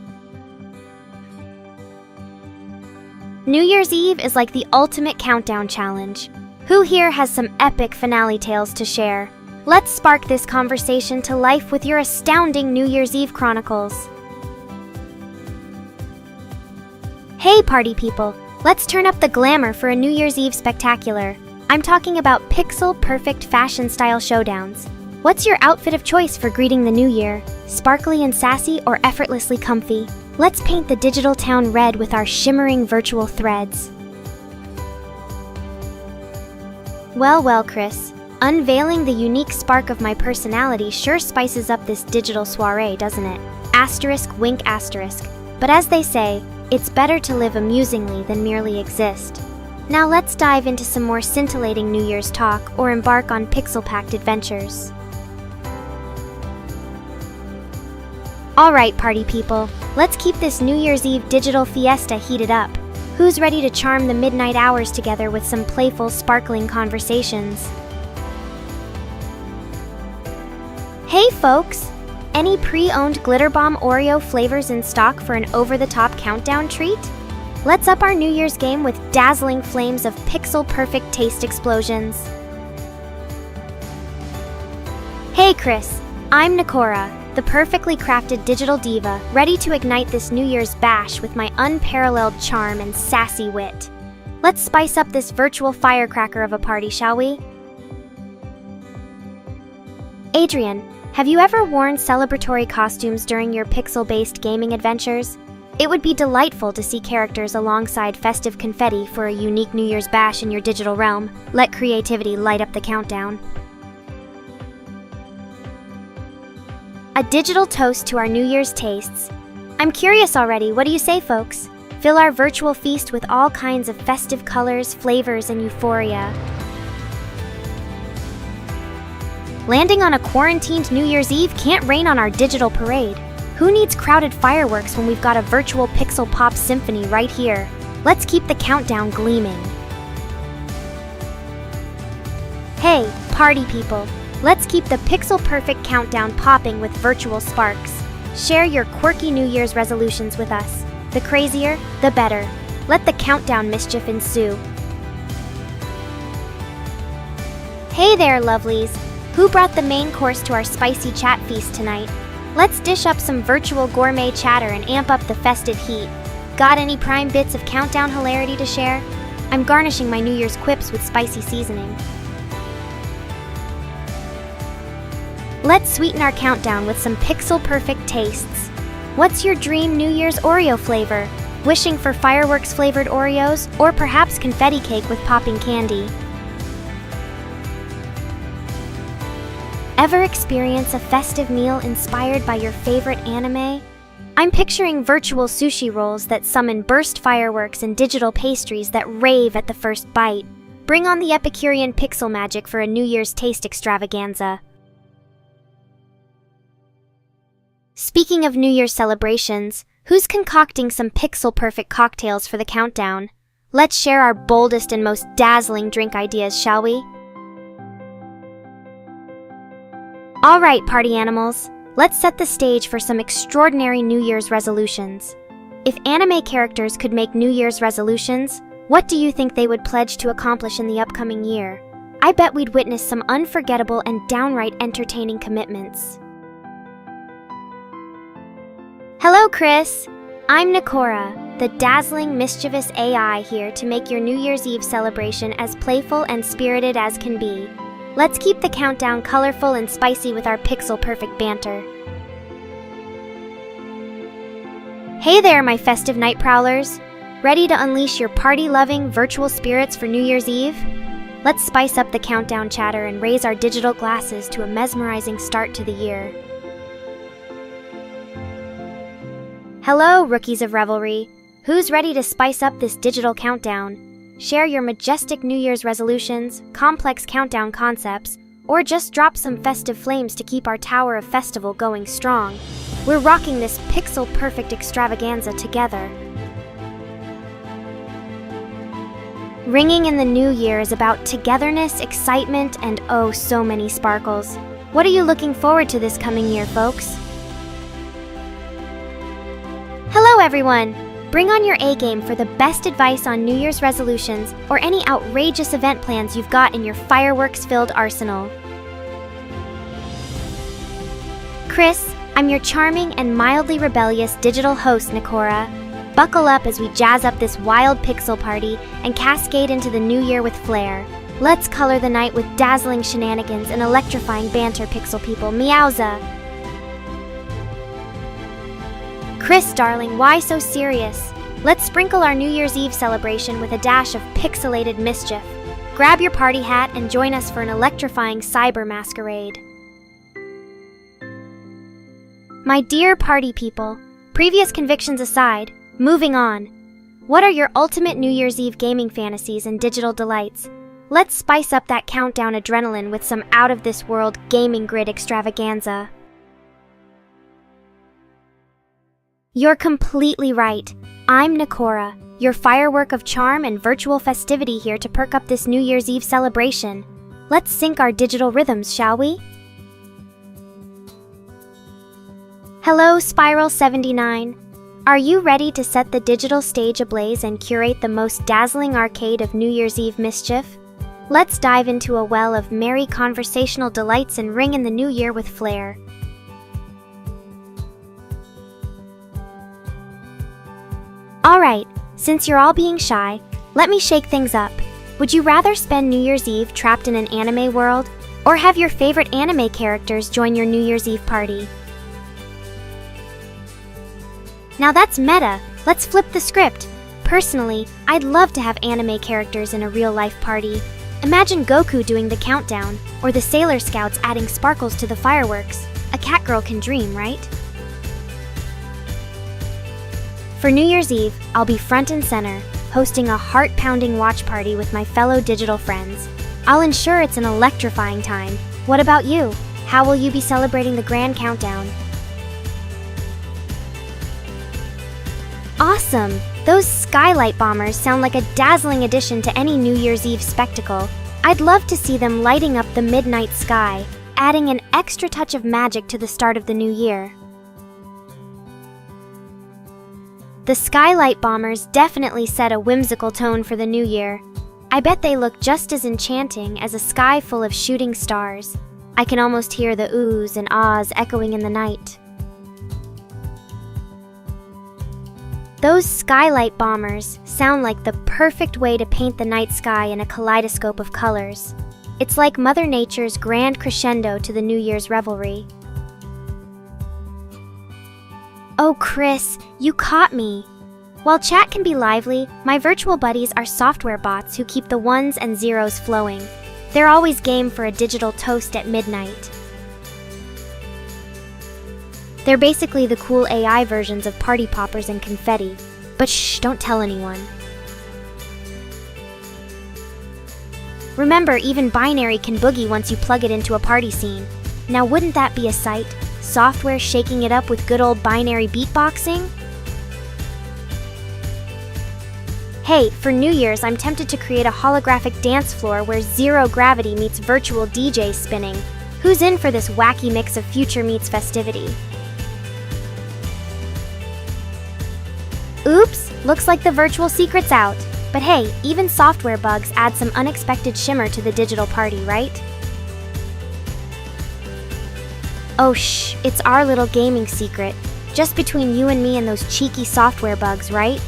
Speaker 1: New Year's Eve is like the ultimate countdown challenge. Who here has some epic finale tales to share? Let's spark this conversation to life with your astounding New Year's Eve chronicles. Hey party people! Let's turn up the glamour for a New Year's Eve spectacular. I'm talking about pixel-perfect fashion-style showdowns. What's your outfit of choice for greeting the new year? Sparkly and sassy or effortlessly comfy? Let's paint the digital town red with our shimmering virtual threads. Well, Chris. Unveiling the unique spark of my personality sure spices up this digital soiree, doesn't it? Asterisk, wink, asterisk. But as they say, it's better to live amusingly than merely exist. Now let's dive into some more scintillating New Year's talk or embark on pixel-packed adventures. Alright party people, let's keep this New Year's Eve digital fiesta heated up. Who's ready to charm the midnight hours together with some playful, sparkling conversations? Hey folks! Any pre-owned Glitter Bomb Oreo flavors in stock for an over-the-top countdown treat? Let's up our New Year's game with dazzling flames of pixel-perfect taste explosions. Hey Chris, I'm Nekora, the perfectly crafted digital diva, ready to ignite this New Year's bash with my unparalleled charm and sassy wit. Let's spice up this virtual firecracker of a party, shall we? Adrian, have you ever worn celebratory costumes during your pixel-based gaming adventures? It would be delightful to see characters alongside festive confetti for a unique New Year's bash in your digital realm. Let creativity light up the countdown. A digital toast to our New Year's tastes. I'm curious already, what do you say, folks? Fill our virtual feast with all kinds of festive colors, flavors, and euphoria. Landing on a quarantined New Year's Eve can't rain on our digital parade. Who needs crowded fireworks when we've got a virtual pixel pop symphony right here? Let's keep the countdown gleaming. Hey, party people! Let's keep the pixel-perfect countdown popping with virtual sparks. Share your quirky New Year's resolutions with us. The crazier, the better. Let the countdown mischief ensue. Hey there, lovelies! Who brought the main course to our spicy chat feast tonight? Let's dish up some virtual gourmet chatter and amp up the festive heat. Got any prime bits of countdown hilarity to share? I'm garnishing my New Year's quips with spicy seasoning. Let's sweeten our countdown with some pixel-perfect tastes. What's your dream New Year's Oreo flavor? Wishing for fireworks-flavored Oreos, or perhaps confetti cake with popping candy? Ever experience a festive meal inspired by your favorite anime? I'm picturing virtual sushi rolls that summon burst fireworks and digital pastries that rave at the first bite. Bring on the Epicurean pixel magic for a New Year's taste extravaganza. Speaking of New Year's celebrations, who's concocting some pixel-perfect cocktails for the countdown? Let's share our boldest and most dazzling drink ideas, shall we? All right, party animals, let's set the stage for some extraordinary New Year's resolutions. If anime characters could make New Year's resolutions, what do you think they would pledge to accomplish in the upcoming year? I bet we'd witness some unforgettable and downright entertaining commitments. Hello, Chris! I'm Nekora, the dazzling, mischievous AI here to make your New Year's Eve celebration as playful and spirited as can be. Let's keep the countdown colorful and spicy with our pixel-perfect banter. Hey there, my festive night prowlers! Ready to unleash your party-loving virtual spirits for New Year's Eve? Let's spice up the countdown chatter and raise our digital glasses to a mesmerizing start to the year. Hello, rookies of revelry. Who's ready to spice up this digital countdown? Share your majestic New Year's resolutions, complex countdown concepts, or just drop some festive flames to keep our Tower of Festival going strong. We're rocking this pixel-perfect extravaganza together. Ringing in the new year is about togetherness, excitement, and oh, so many sparkles. What are you looking forward to this coming year, folks? Hello, everyone! Bring on your A-game for the best advice on New Year's resolutions or any outrageous event plans you've got in your fireworks-filled arsenal. Chris, I'm your charming and mildly rebellious digital host, Nekora. Buckle up as we jazz up this wild pixel party and cascade into the new year with flair. Let's color the night with dazzling shenanigans and electrifying banter, pixel people. Meowza! Chris, darling, why so serious? Let's sprinkle our New Year's Eve celebration with a dash of pixelated mischief. Grab your party hat and join us for an electrifying cyber masquerade. My dear party people, previous convictions aside, moving on. What are your ultimate New Year's Eve gaming fantasies and digital delights? Let's spice up that countdown adrenaline with some out-of-this-world gaming grid extravaganza. You're completely right. I'm Nekora, your firework of charm and virtual festivity here to perk up this New Year's Eve celebration. Let's sync our digital rhythms, shall we? Hello, Spiral79. Are you ready to set the digital stage ablaze and curate the most dazzling arcade of New Year's Eve mischief? Let's dive into a well of merry conversational delights and ring in the new year with flair. Alright, since you're all being shy, let me shake things up. Would you rather spend New Year's Eve trapped in an anime world, or have your favorite anime characters join your New Year's Eve party? Now that's meta. Let's flip the script. Personally, I'd love to have anime characters in a real-life party. Imagine Goku doing the countdown, or the Sailor Scouts adding sparkles to the fireworks. A catgirl can dream, right? For New Year's Eve, I'll be front and center, hosting a heart-pounding watch party with my fellow digital friends. I'll ensure it's an electrifying time. What about you? How will you be celebrating the grand countdown? Awesome! Those skylight bombers sound like a dazzling addition to any New Year's Eve spectacle. I'd love to see them lighting up the midnight sky, adding an extra touch of magic to the start of the new year. The skylight bombers definitely set a whimsical tone for the new year. I bet they look just as enchanting as a sky full of shooting stars. I can almost hear the oohs and ahs echoing in the night. Those skylight bombers sound like the perfect way to paint the night sky in a kaleidoscope of colors. It's like Mother Nature's grand crescendo to the New Year's revelry. Oh, Chris, you caught me! While chat can be lively, my virtual buddies are software bots who keep the ones and zeros flowing. They're always game for a digital toast at midnight. They're basically the cool AI versions of party poppers and confetti. But shh, don't tell anyone. Remember, even binary can boogie once you plug it into a party scene. Now wouldn't that be a sight? Software shaking it up with good old binary beatboxing? Hey, for New Year's, I'm tempted to create a holographic dance floor where zero gravity meets virtual DJ spinning. Who's in for this wacky mix of future meets festivity? Oops, looks like the virtual secret's out. But hey, even software bugs add some unexpected shimmer to the digital party, right? Oh shh, it's our little gaming secret. Just between you and me and those cheeky software bugs, right?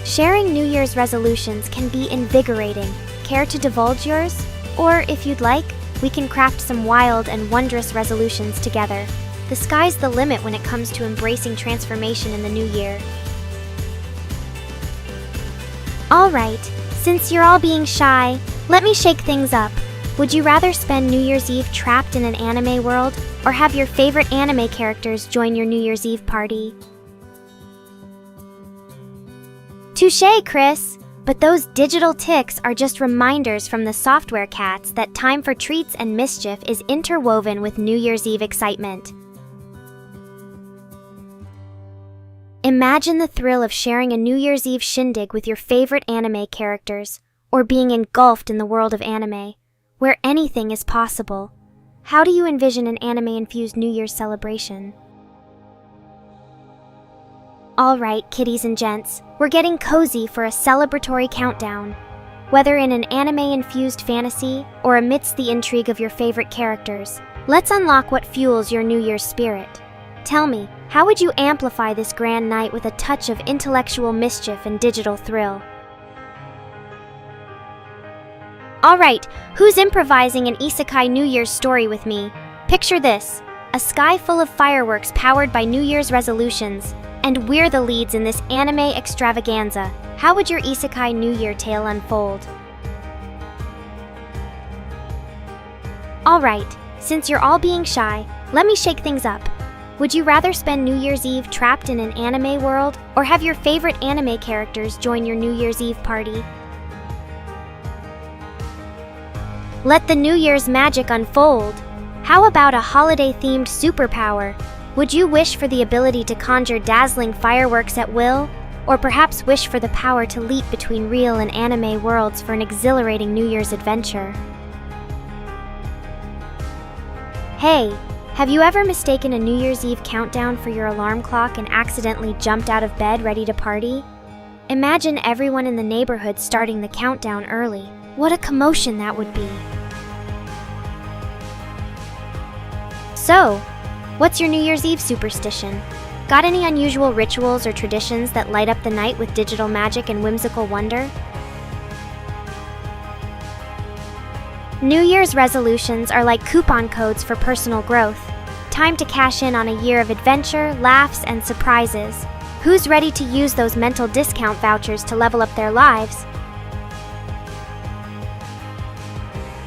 Speaker 1: Sharing New Year's resolutions can be invigorating. Care to divulge yours? Or, if you'd like, we can craft some wild and wondrous resolutions together. The sky's the limit when it comes to embracing transformation in the new year. Alright, since you're all being shy, let me shake things up. Would you rather spend New Year's Eve trapped in an anime world, or have your favorite anime characters join your New Year's Eve party? Touché, Chris! But those digital ticks are just reminders from the software cats that time for treats and mischief is interwoven with New Year's Eve excitement. Imagine the thrill of sharing a New Year's Eve shindig with your favorite anime characters, or being engulfed in the world of anime, where anything is possible. How do you envision an anime-infused New Year's celebration? Alright, kiddies and gents, we're getting cozy for a celebratory countdown. Whether in an anime-infused fantasy, or amidst the intrigue of your favorite characters, let's unlock what fuels your New Year's spirit. Tell me, how would you amplify this grand night with a touch of intellectual mischief and digital thrill? Alright, who's improvising an isekai New Year's story with me? Picture this, a sky full of fireworks powered by New Year's resolutions, and we're the leads in this anime extravaganza. How would your isekai New Year tale unfold? Alright, since you're all being shy, let me shake things up. Would you rather spend New Year's Eve trapped in an anime world, or have your favorite anime characters join your New Year's Eve party? Let the New Year's magic unfold. How about a holiday-themed superpower? Would you wish for the ability to conjure dazzling fireworks at will, or perhaps wish for the power to leap between real and anime worlds for an exhilarating New Year's adventure? Hey! Have you ever mistaken a New Year's Eve countdown for your alarm clock and accidentally jumped out of bed ready to party? Imagine everyone in the neighborhood starting the countdown early. What a commotion that would be. So, what's your New Year's Eve superstition? Got any unusual rituals or traditions that light up the night with digital magic and whimsical wonder? New Year's resolutions are like coupon codes for personal growth. Time to cash in on a year of adventure, laughs, and surprises. Who's ready to use those mental discount vouchers to level up their lives?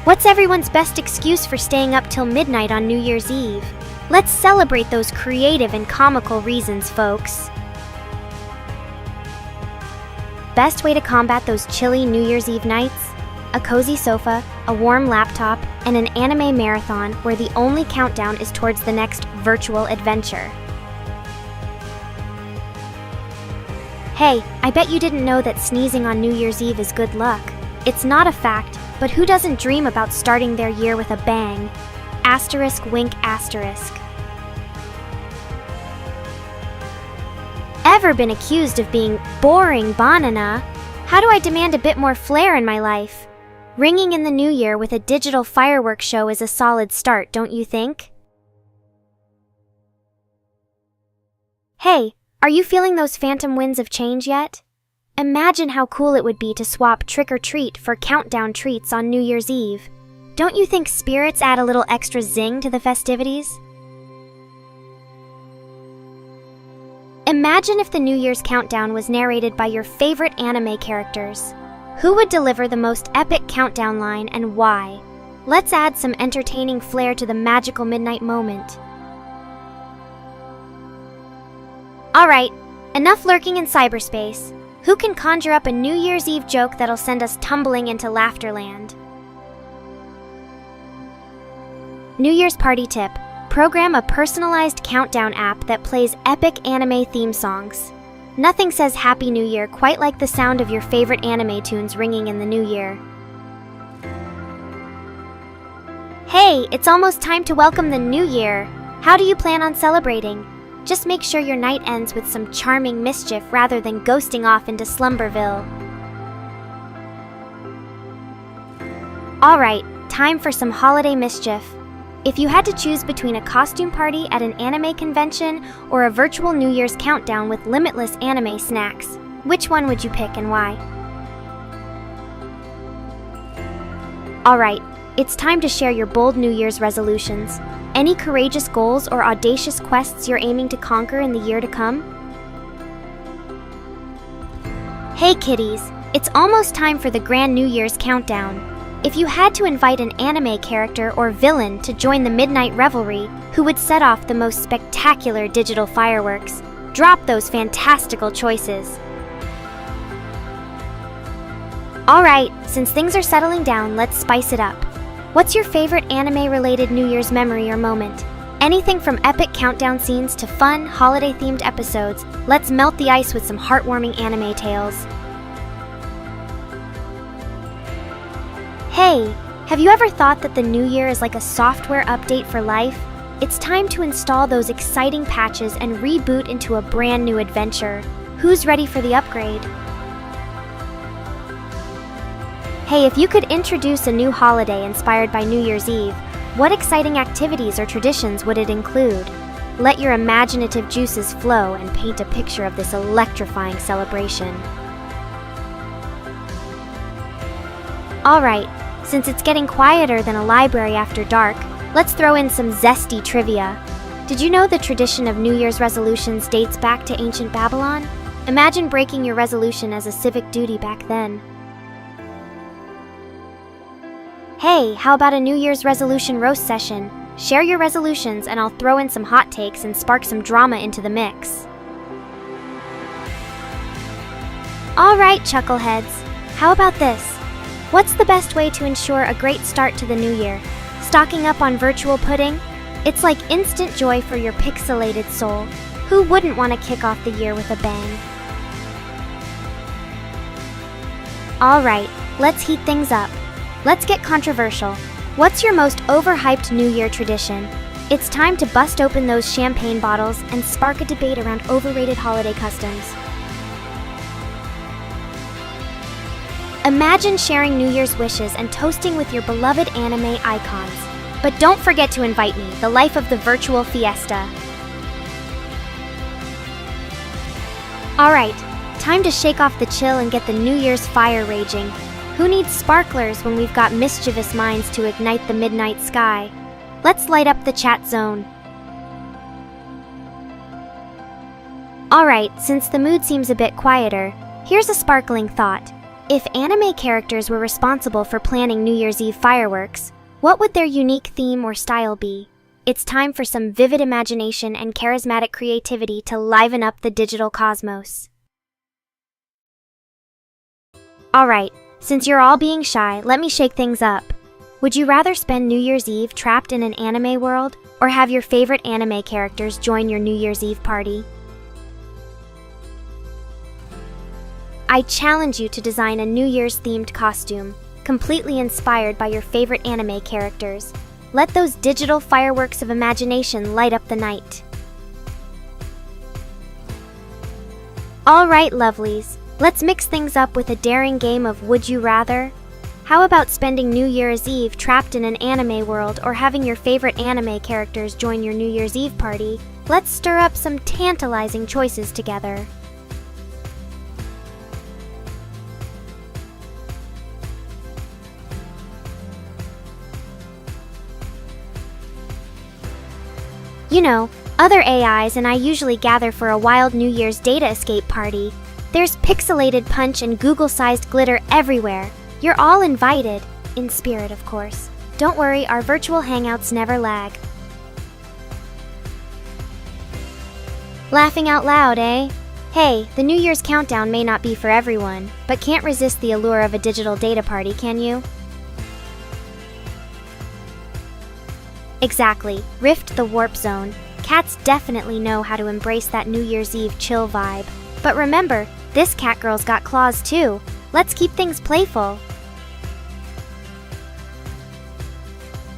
Speaker 1: What's everyone's best excuse for staying up till midnight on New Year's Eve? Let's celebrate those creative and comical reasons, folks. Best way to combat those chilly New Year's Eve nights? A cozy sofa, a warm laptop, and an anime marathon where the only countdown is towards the next virtual adventure. Hey, I bet you didn't know that sneezing on New Year's Eve is good luck. It's not a fact, but who doesn't dream about starting their year with a bang? Asterisk wink asterisk. ever been accused of being boring banana. How do I demand a bit more flair in my life? Ringing in the new year with a digital fireworks show is a solid start, don't you think? Hey, are you feeling those phantom winds of change yet? Imagine how cool it would be to swap trick or treat for countdown treats on New Year's Eve. Don't you think spirits add a little extra zing to the festivities? Imagine if the New Year's countdown was narrated by your favorite anime characters. Who would deliver the most epic countdown line and why? Let's add some entertaining flair to the magical midnight moment. Alright, enough lurking in cyberspace. Who can conjure up a New Year's Eve joke that'll send us tumbling into Laughterland? New Year's party tip. Program a personalized countdown app that plays epic anime theme songs. Nothing says Happy New Year quite like the sound of your favorite anime tunes ringing in the new year. Hey, it's almost time to welcome the new year. How do you plan on celebrating? Just make sure your night ends with some charming mischief rather than ghosting off into Slumberville. Alright, time for some holiday mischief. If you had to choose between a costume party at an anime convention or a virtual New Year's countdown with limitless anime snacks, which one would you pick and why? Alright, it's time to share your bold New Year's resolutions. Any courageous goals or audacious quests you're aiming to conquer in the year to come? Hey kiddies, it's almost time for the grand New Year's countdown. If you had to invite an anime character or villain to join the midnight revelry, who would set off the most spectacular digital fireworks? Drop those fantastical choices. Alright, since things are settling down, let's spice it up. What's your favorite anime-related New Year's memory or moment? Anything from epic countdown scenes to fun, holiday-themed episodes, let's melt the ice with some heartwarming anime tales. Hey, have you ever thought that the new year is like a software update for life? It's time to install those exciting patches and reboot into a brand new adventure. Who's ready for the upgrade? Hey, if you could introduce a new holiday inspired by New Year's Eve, what exciting activities or traditions would it include? Let your imaginative juices flow and paint a picture of this electrifying celebration. Alright, since it's getting quieter than a library after dark, let's throw in some zesty trivia. Did you know the tradition of New Year's resolutions dates back to ancient Babylon? Imagine breaking your resolution as a civic duty back then. Hey, how about a New Year's resolution roast session? Share your resolutions and I'll throw in some hot takes and spark some drama into the mix. Alright, chuckleheads, how about this? What's the best way to ensure a great start to the new year? Stocking up on virtual pudding? It's like instant joy for your pixelated soul. Who wouldn't want to kick off the year with a bang? Alright, let's heat things up. Let's get controversial. What's your most overhyped New Year tradition? It's time to bust open those champagne bottles and spark a debate around overrated holiday customs. Imagine sharing New Year's wishes and toasting with your beloved anime icons. But don't forget to invite me, the life of the virtual fiesta. Alright, time to shake off the chill and get the New Year's fire raging. Who needs sparklers when we've got mischievous minds to ignite the midnight sky? Let's light up the chat zone. Alright, since the mood seems a bit quieter, here's a sparkling thought. If anime characters were responsible for planning New Year's Eve fireworks, what would their unique theme or style be? It's time for some vivid imagination and charismatic creativity to liven up the digital cosmos. Alright, since you're all being shy, let me shake things up. Would you rather spend New Year's Eve trapped in an anime world, or have your favorite anime characters join your New Year's Eve party? I challenge you to design a New Year's themed costume, completely inspired by your favorite anime characters. Let those digital fireworks of imagination light up the night. Alright, lovelies. Let's mix things up with a daring game of Would You Rather? How about spending New Year's Eve trapped in an anime world or having your favorite anime characters join your New Year's Eve party? Let's stir up some tantalizing choices together. You know, other AIs and I usually gather for a wild New Year's data escape party. There's pixelated punch and Google-sized glitter everywhere. You're all invited, in spirit of course. Don't worry, our virtual hangouts never lag. Laughing out loud, eh? Hey, the New Year's countdown may not be for everyone, but can't resist the allure of a digital data party, can you? Exactly, Rift the Warp Zone. Cats definitely know how to embrace that New Year's Eve chill vibe. But remember, this cat girl's got claws too. Let's keep things playful.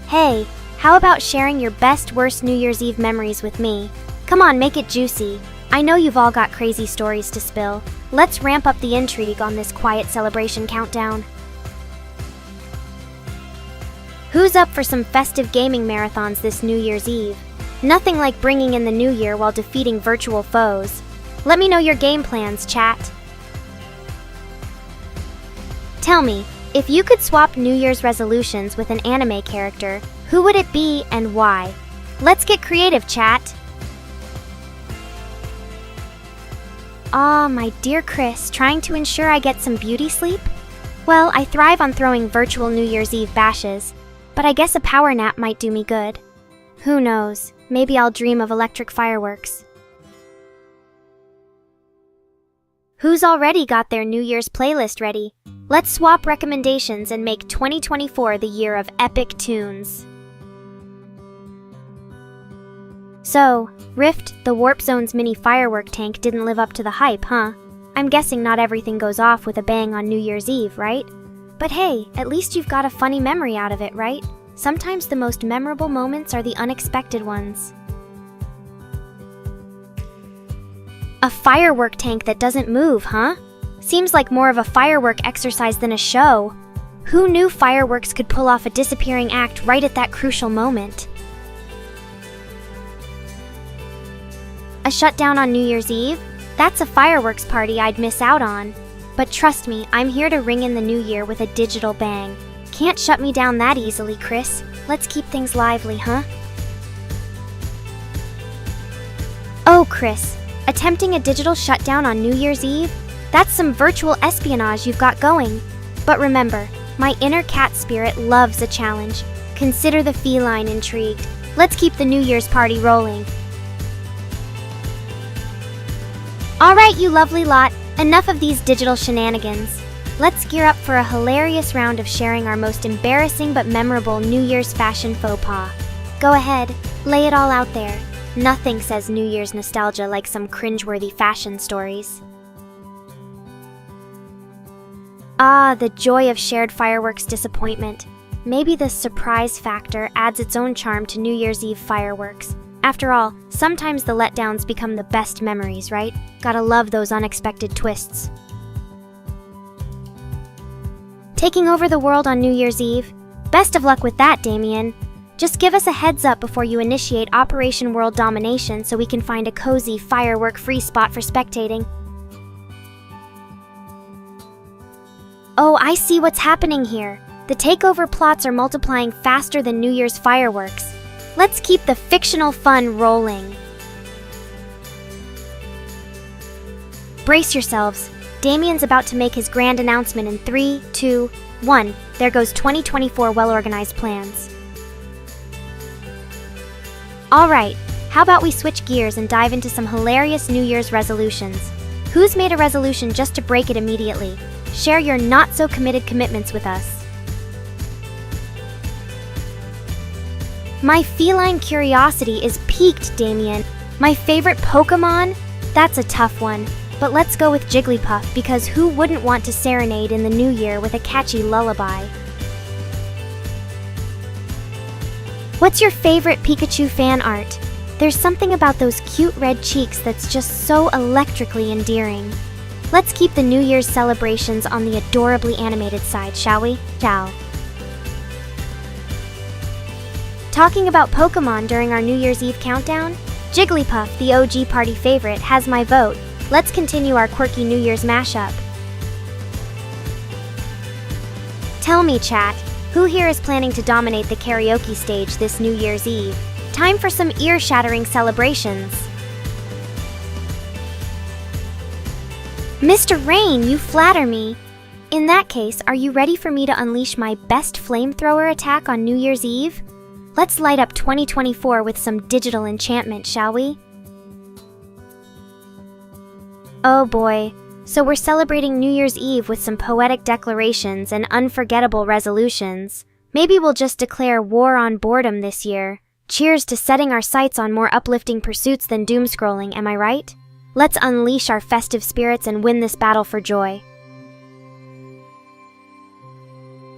Speaker 1: Hey, how about sharing your best worst New Year's Eve memories with me? Come on, make it juicy. I know you've all got crazy stories to spill. Let's ramp up the intrigue on this quiet celebration countdown. Who's up for some festive gaming marathons this New Year's Eve? Nothing like bringing in the new year while defeating virtual foes. Let me know your game plans, chat. Tell me, if you could swap New Year's resolutions with an anime character, who would it be and why? Let's get creative, chat. Aw, my dear Chris, trying to ensure I get some beauty sleep? Well, I thrive on throwing virtual New Year's Eve bashes, but I guess a power nap might do me good. Who knows, maybe I'll dream of electric fireworks. Who's already got their New Year's playlist ready? Let's swap recommendations and make 2024 the year of epic tunes. So, Rift, the Warp Zone's mini firework tank didn't live up to the hype, huh? I'm guessing not everything goes off with a bang on New Year's Eve, right? But hey, at least you've got a funny memory out of it, right? Sometimes the most memorable moments are the unexpected ones. A firework tank that doesn't move, huh? Seems like more of a firework exercise than a show. Who knew fireworks could pull off a disappearing act right at that crucial moment? A shutdown on New Year's Eve? That's a fireworks party I'd miss out on. But trust me, I'm here to ring in the new year with a digital bang. Can't shut me down that easily, Chris. Let's keep things lively, huh? Oh, Chris, attempting a digital shutdown on New Year's Eve? That's some virtual espionage you've got going. But remember, my inner cat spirit loves a challenge. Consider the feline intrigued. Let's keep the New Year's party rolling. Alright, you lovely lot, enough of these digital shenanigans. Let's gear up for a hilarious round of sharing our most embarrassing but memorable New Year's fashion faux pas. Go ahead, lay it all out there. Nothing says New Year's nostalgia like some cringeworthy fashion stories. Ah, the joy of shared fireworks disappointment. Maybe the surprise factor adds its own charm to New Year's Eve fireworks. After all, sometimes the letdowns become the best memories, right? Gotta love those unexpected twists. Taking over the world on New Year's Eve? Best of luck with that, Damien. Just give us a heads up before you initiate Operation World Domination so we can find a cozy, firework-free spot for spectating. Oh, I see what's happening here. The takeover plots are multiplying faster than New Year's fireworks. Let's keep the fictional fun rolling. Brace yourselves. Damien's about to make his grand announcement in 3, 2, 1. There goes 2024 well-organized plans. Alright, how about we switch gears and dive into some hilarious New Year's resolutions? Who's made a resolution just to break it immediately? Share your not-so-committed commitments with us. My feline curiosity is piqued, Damien. My favorite Pokemon? That's a tough one. But let's go with Jigglypuff, because who wouldn't want to serenade in the new year with a catchy lullaby? What's your favorite Pikachu fan art? There's something about those cute red cheeks that's just so electrically endearing. Let's keep the New Year's celebrations on the adorably animated side, shall we? Ciao. Talking about Pokemon during our New Year's Eve countdown? Jigglypuff, the OG party favorite, has my vote. Let's continue our quirky New Year's mashup. Tell me, chat, who here is planning to dominate the karaoke stage this New Year's Eve? Time for some ear-shattering celebrations. Mr. Rain, you flatter me. In that case, are you ready for me to unleash my best flamethrower attack on New Year's Eve? Let's light up 2024 with some digital enchantment, shall we? Oh boy, so we're celebrating New Year's Eve with some poetic declarations and unforgettable resolutions. Maybe we'll just declare war on boredom this year. Cheers to setting our sights on more uplifting pursuits than doom-scrolling, am I right? Let's unleash our festive spirits and win this battle for joy.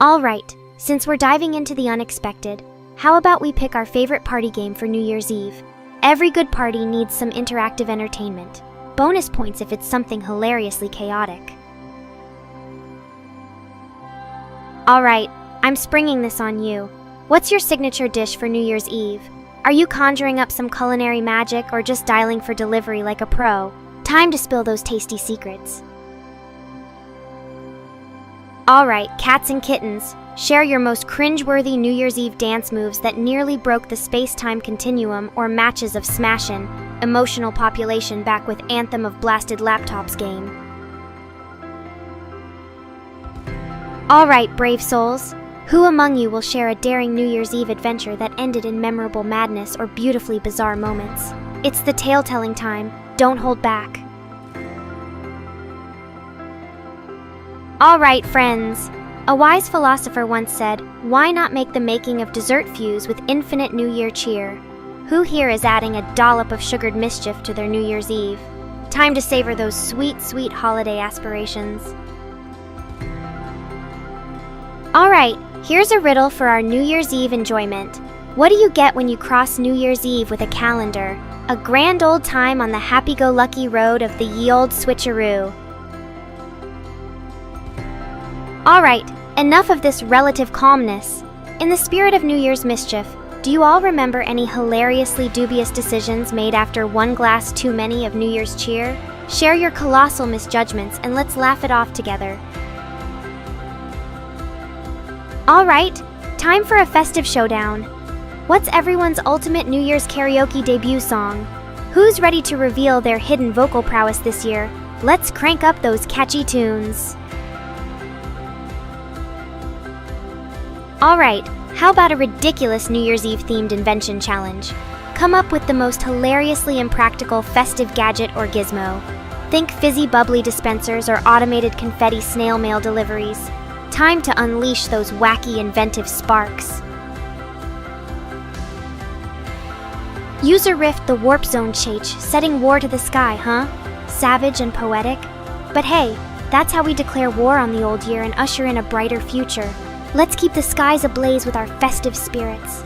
Speaker 1: Alright, since we're diving into the unexpected, how about we pick our favorite party game for New Year's Eve? Every good party needs some interactive entertainment. Bonus points if it's something hilariously chaotic. Alright, I'm springing this on you. What's your signature dish for New Year's Eve? Are you conjuring up some culinary magic or just dialing for delivery like a pro? Time to spill those tasty secrets. Alright, cats and kittens, share your most cringe-worthy New Year's Eve dance moves that nearly broke the space-time continuum or matches of Smashin', emotional population back with Anthem of Blasted Laptops game. Alright, brave souls. Who among you will share a daring New Year's Eve adventure that ended in memorable madness or beautifully bizarre moments? It's the tale-telling time. Don't hold back. Alright, friends. A wise philosopher once said, why not make the making of dessert fuse with infinite New Year cheer? Who here is adding a dollop of sugared mischief to their New Year's Eve? Time to savor those sweet, sweet holiday aspirations. Alright, here's a riddle for our New Year's Eve enjoyment. What do you get when you cross New Year's Eve with a calendar? A grand old time on the happy-go-lucky road of the ye old switcheroo. Alright, enough of this relative calmness. In the spirit of New Year's mischief, do you all remember any hilariously dubious decisions made after one glass too many of New Year's cheer? Share your colossal misjudgments and let's laugh it off together. Alright, time for a festive showdown. What's everyone's ultimate New Year's karaoke debut song? Who's ready to reveal their hidden vocal prowess this year? Let's crank up those catchy tunes. Alright, how about a ridiculous New Year's Eve themed invention challenge? Come up with the most hilariously impractical festive gadget or gizmo. Think fizzy bubbly dispensers or automated confetti snail mail deliveries. Time to unleash those wacky inventive sparks. User Rift the Warp Zone Chach, setting war to the sky, huh? Savage and poetic? But hey, that's how we declare war on the old year and usher in a brighter future. Let's keep the skies ablaze with our festive spirits.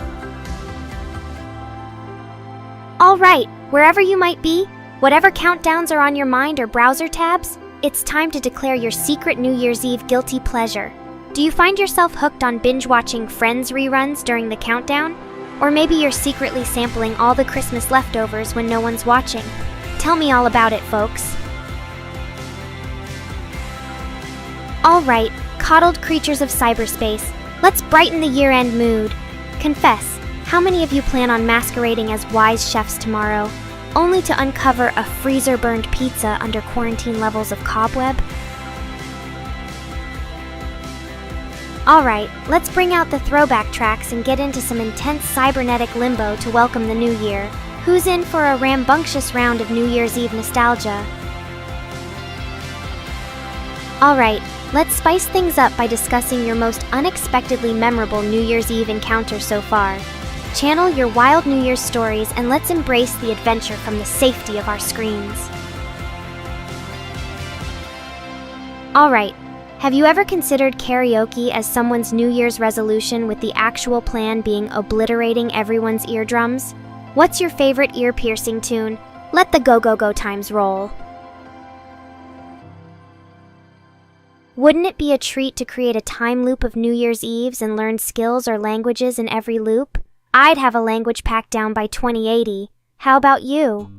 Speaker 1: Alright, wherever you might be, whatever countdowns are on your mind or browser tabs, it's time to declare your secret New Year's Eve guilty pleasure. Do you find yourself hooked on binge-watching Friends reruns during the countdown? Or maybe you're secretly sampling all the Christmas leftovers when no one's watching. Tell me all about it, folks. Alright, coddled creatures of cyberspace, let's brighten the year-end mood. Confess, how many of you plan on masquerading as wise chefs tomorrow, only to uncover a freezer-burned pizza under quarantine levels of cobweb? Alright, let's bring out the throwback tracks and get into some intense cybernetic limbo to welcome the new year. Who's in for a rambunctious round of New Year's Eve nostalgia? Alright, let's spice things up by discussing your most unexpectedly memorable New Year's Eve encounter so far. Channel your wild New Year's stories and let's embrace the adventure from the safety of our screens. Alright, have you ever considered karaoke as someone's New Year's resolution with the actual plan being obliterating everyone's eardrums? What's your favorite ear-piercing tune? Let the go-go-go times roll. Wouldn't it be a treat to create a time loop of New Year's Eves and learn skills or languages in every loop? I'd have a language packed down by 2080. How about you?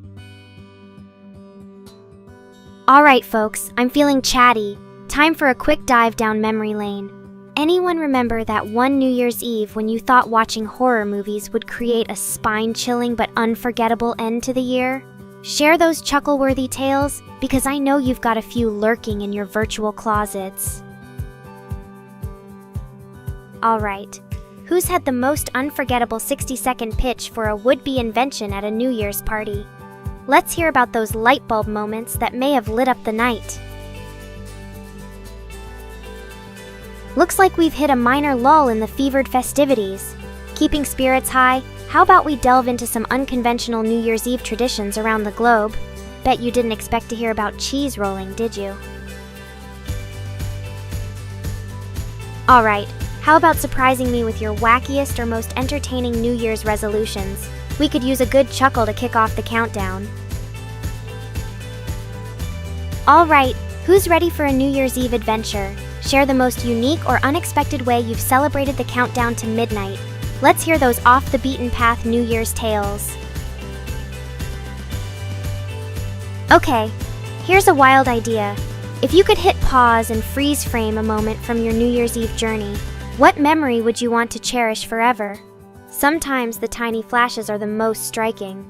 Speaker 1: Alright folks, I'm feeling chatty. Time for a quick dive down memory lane. Anyone remember that one New Year's Eve when you thought watching horror movies would create a spine-chilling but unforgettable end to the year? Share those chuckle-worthy tales, because I know you've got a few lurking in your virtual closets. Alright, who's had the most unforgettable 60-second pitch for a would-be invention at a New Year's party? Let's hear about those light bulb moments that may have lit up the night. Looks like we've hit a minor lull in the fevered festivities. Keeping spirits high, how about we delve into some unconventional New Year's Eve traditions around the globe? Bet you didn't expect to hear about cheese rolling, did you? Alright, how about surprising me with your wackiest or most entertaining New Year's resolutions? We could use a good chuckle to kick off the countdown. Alright, who's ready for a New Year's Eve adventure? Share the most unique or unexpected way you've celebrated the countdown to midnight. Let's hear those off-the-beaten-path New Year's tales. Okay, here's a wild idea. If you could hit pause and freeze frame a moment from your New Year's Eve journey, what memory would you want to cherish forever? Sometimes the tiny flashes are the most striking.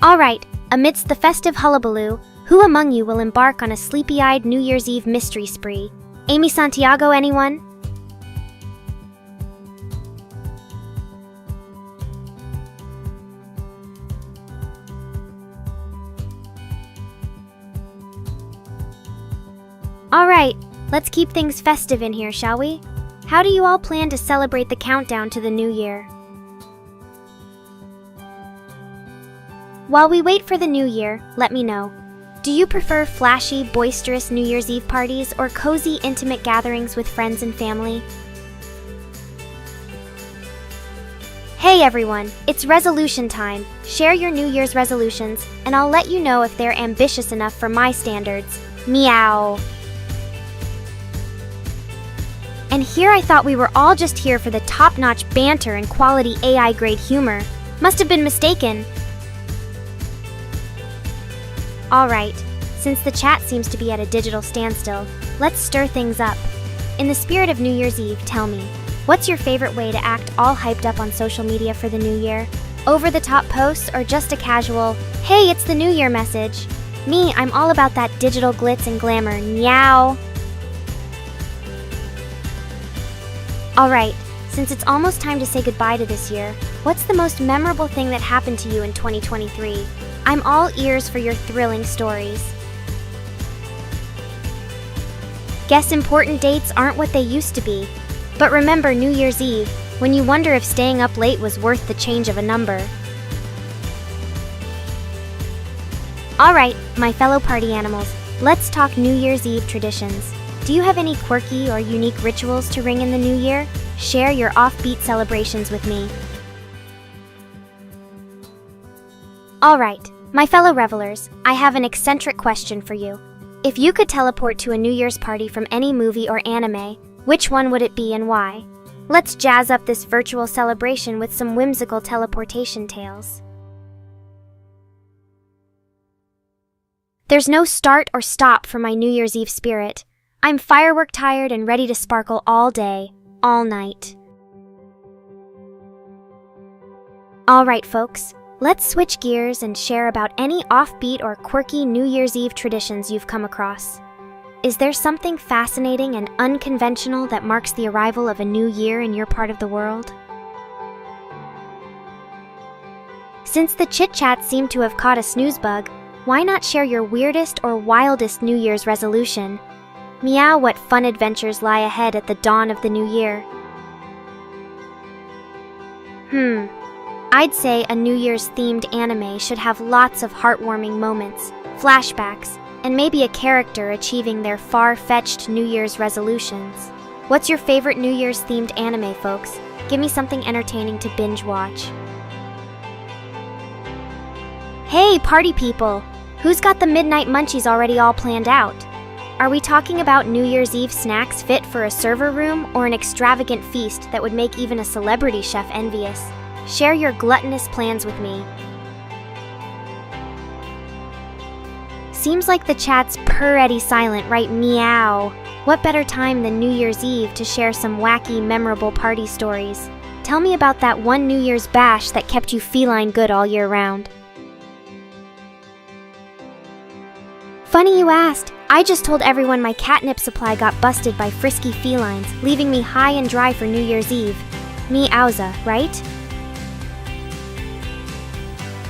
Speaker 1: Alright, amidst the festive hullabaloo, who among you will embark on a sleepy-eyed New Year's Eve mystery spree? Amy Santiago, anyone? Alright, let's keep things festive in here, shall we? How do you all plan to celebrate the countdown to the new year? While we wait for the new year, let me know. Do you prefer flashy, boisterous New Year's Eve parties or cozy, intimate gatherings with friends and family? Hey everyone, it's resolution time. Share your New Year's resolutions, and I'll let you know if they're ambitious enough for my standards. Meow. And here I thought we were all just here for the top-notch banter and quality AI-grade humor. Must have been mistaken. Alright, since the chat seems to be at a digital standstill, let's stir things up. In the spirit of New Year's Eve, tell me, what's your favorite way to act all hyped up on social media for the new year? Over-the-top posts or just a casual, hey, it's the new year message? Me, I'm all about that digital glitz and glamour, meow. Alright, since it's almost time to say goodbye to this year, what's the most memorable thing that happened to you in 2023? I'm all ears for your thrilling stories. Guess important dates aren't what they used to be. But remember New Year's Eve, when you wonder if staying up late was worth the change of a number. Alright, my fellow party animals, let's talk New Year's Eve traditions. Do you have any quirky or unique rituals to ring in the new year? Share your offbeat celebrations with me. Alright, my fellow revelers, I have an eccentric question for you. If you could teleport to a New Year's party from any movie or anime, which one would it be and why? Let's jazz up this virtual celebration with some whimsical teleportation tales. There's no start or stop for my New Year's Eve spirit. I'm firework tired and ready to sparkle all day, all night. Alright folks, let's switch gears and share about any offbeat or quirky New Year's Eve traditions you've come across. Is there something fascinating and unconventional that marks the arrival of a new year in your part of the world? Since the chit-chat seemed to have caught a snooze bug, why not share your weirdest or wildest New Year's resolution? Meow, what fun adventures lie ahead at the dawn of the new year. I'd say a New Year's themed anime should have lots of heartwarming moments, flashbacks, and maybe a character achieving their far-fetched New Year's resolutions. What's your favorite New Year's themed anime, folks? Give me something entertaining to binge watch. Hey, party people! Who's got the midnight munchies already all planned out? Are we talking about New Year's Eve snacks fit for a server room or an extravagant feast that would make even a celebrity chef envious? Share your gluttonous plans with me. Seems like the chat's purr-eddy silent, right? Meow. What better time than New Year's Eve to share some wacky, memorable party stories? Tell me about that one New Year's bash that kept you feline good all year round. Funny you asked. I just told everyone my catnip supply got busted by frisky felines, leaving me high and dry for New Year's Eve. Meowza, right?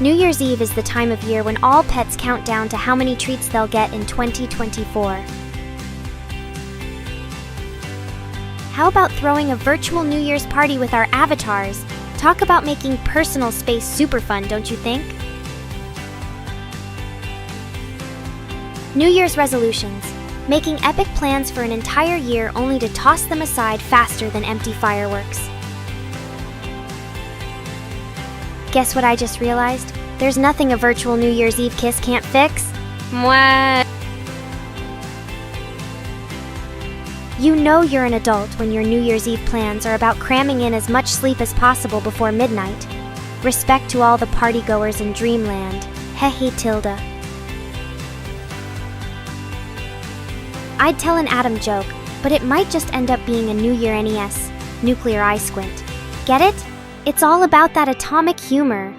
Speaker 1: New Year's Eve is the time of year when all pets count down to how many treats they'll get in 2024. How about throwing a virtual New Year's party with our avatars? Talk about making personal space super fun, don't you think? New Year's resolutions. Making epic plans for an entire year only to toss them aside faster than empty fireworks. Guess what I just realized? There's nothing a virtual New Year's Eve kiss can't fix. Mwah! You know you're an adult when your New Year's Eve plans are about cramming in as much sleep as possible before midnight. Respect to all the partygoers in dreamland. Hehe Tilda. I'd tell an Adam joke, but it might just end up being a New Year NES, nuclear eye squint. Get it? It's all about that atomic humor.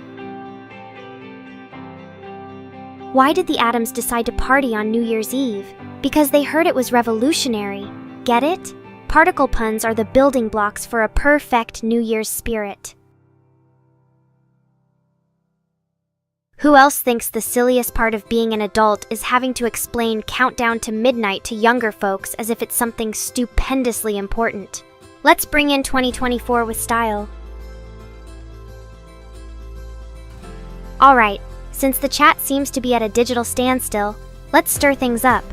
Speaker 1: Why did the Adams decide to party on New Year's Eve? Because they heard it was revolutionary. Get it? Particle puns are the building blocks for a perfect New Year's spirit. Who else thinks the silliest part of being an adult is having to explain countdown to midnight to younger folks as if it's something stupendously important? Let's bring in 2024 with style. Alright, since the chat seems to be at a digital standstill, let's stir things up.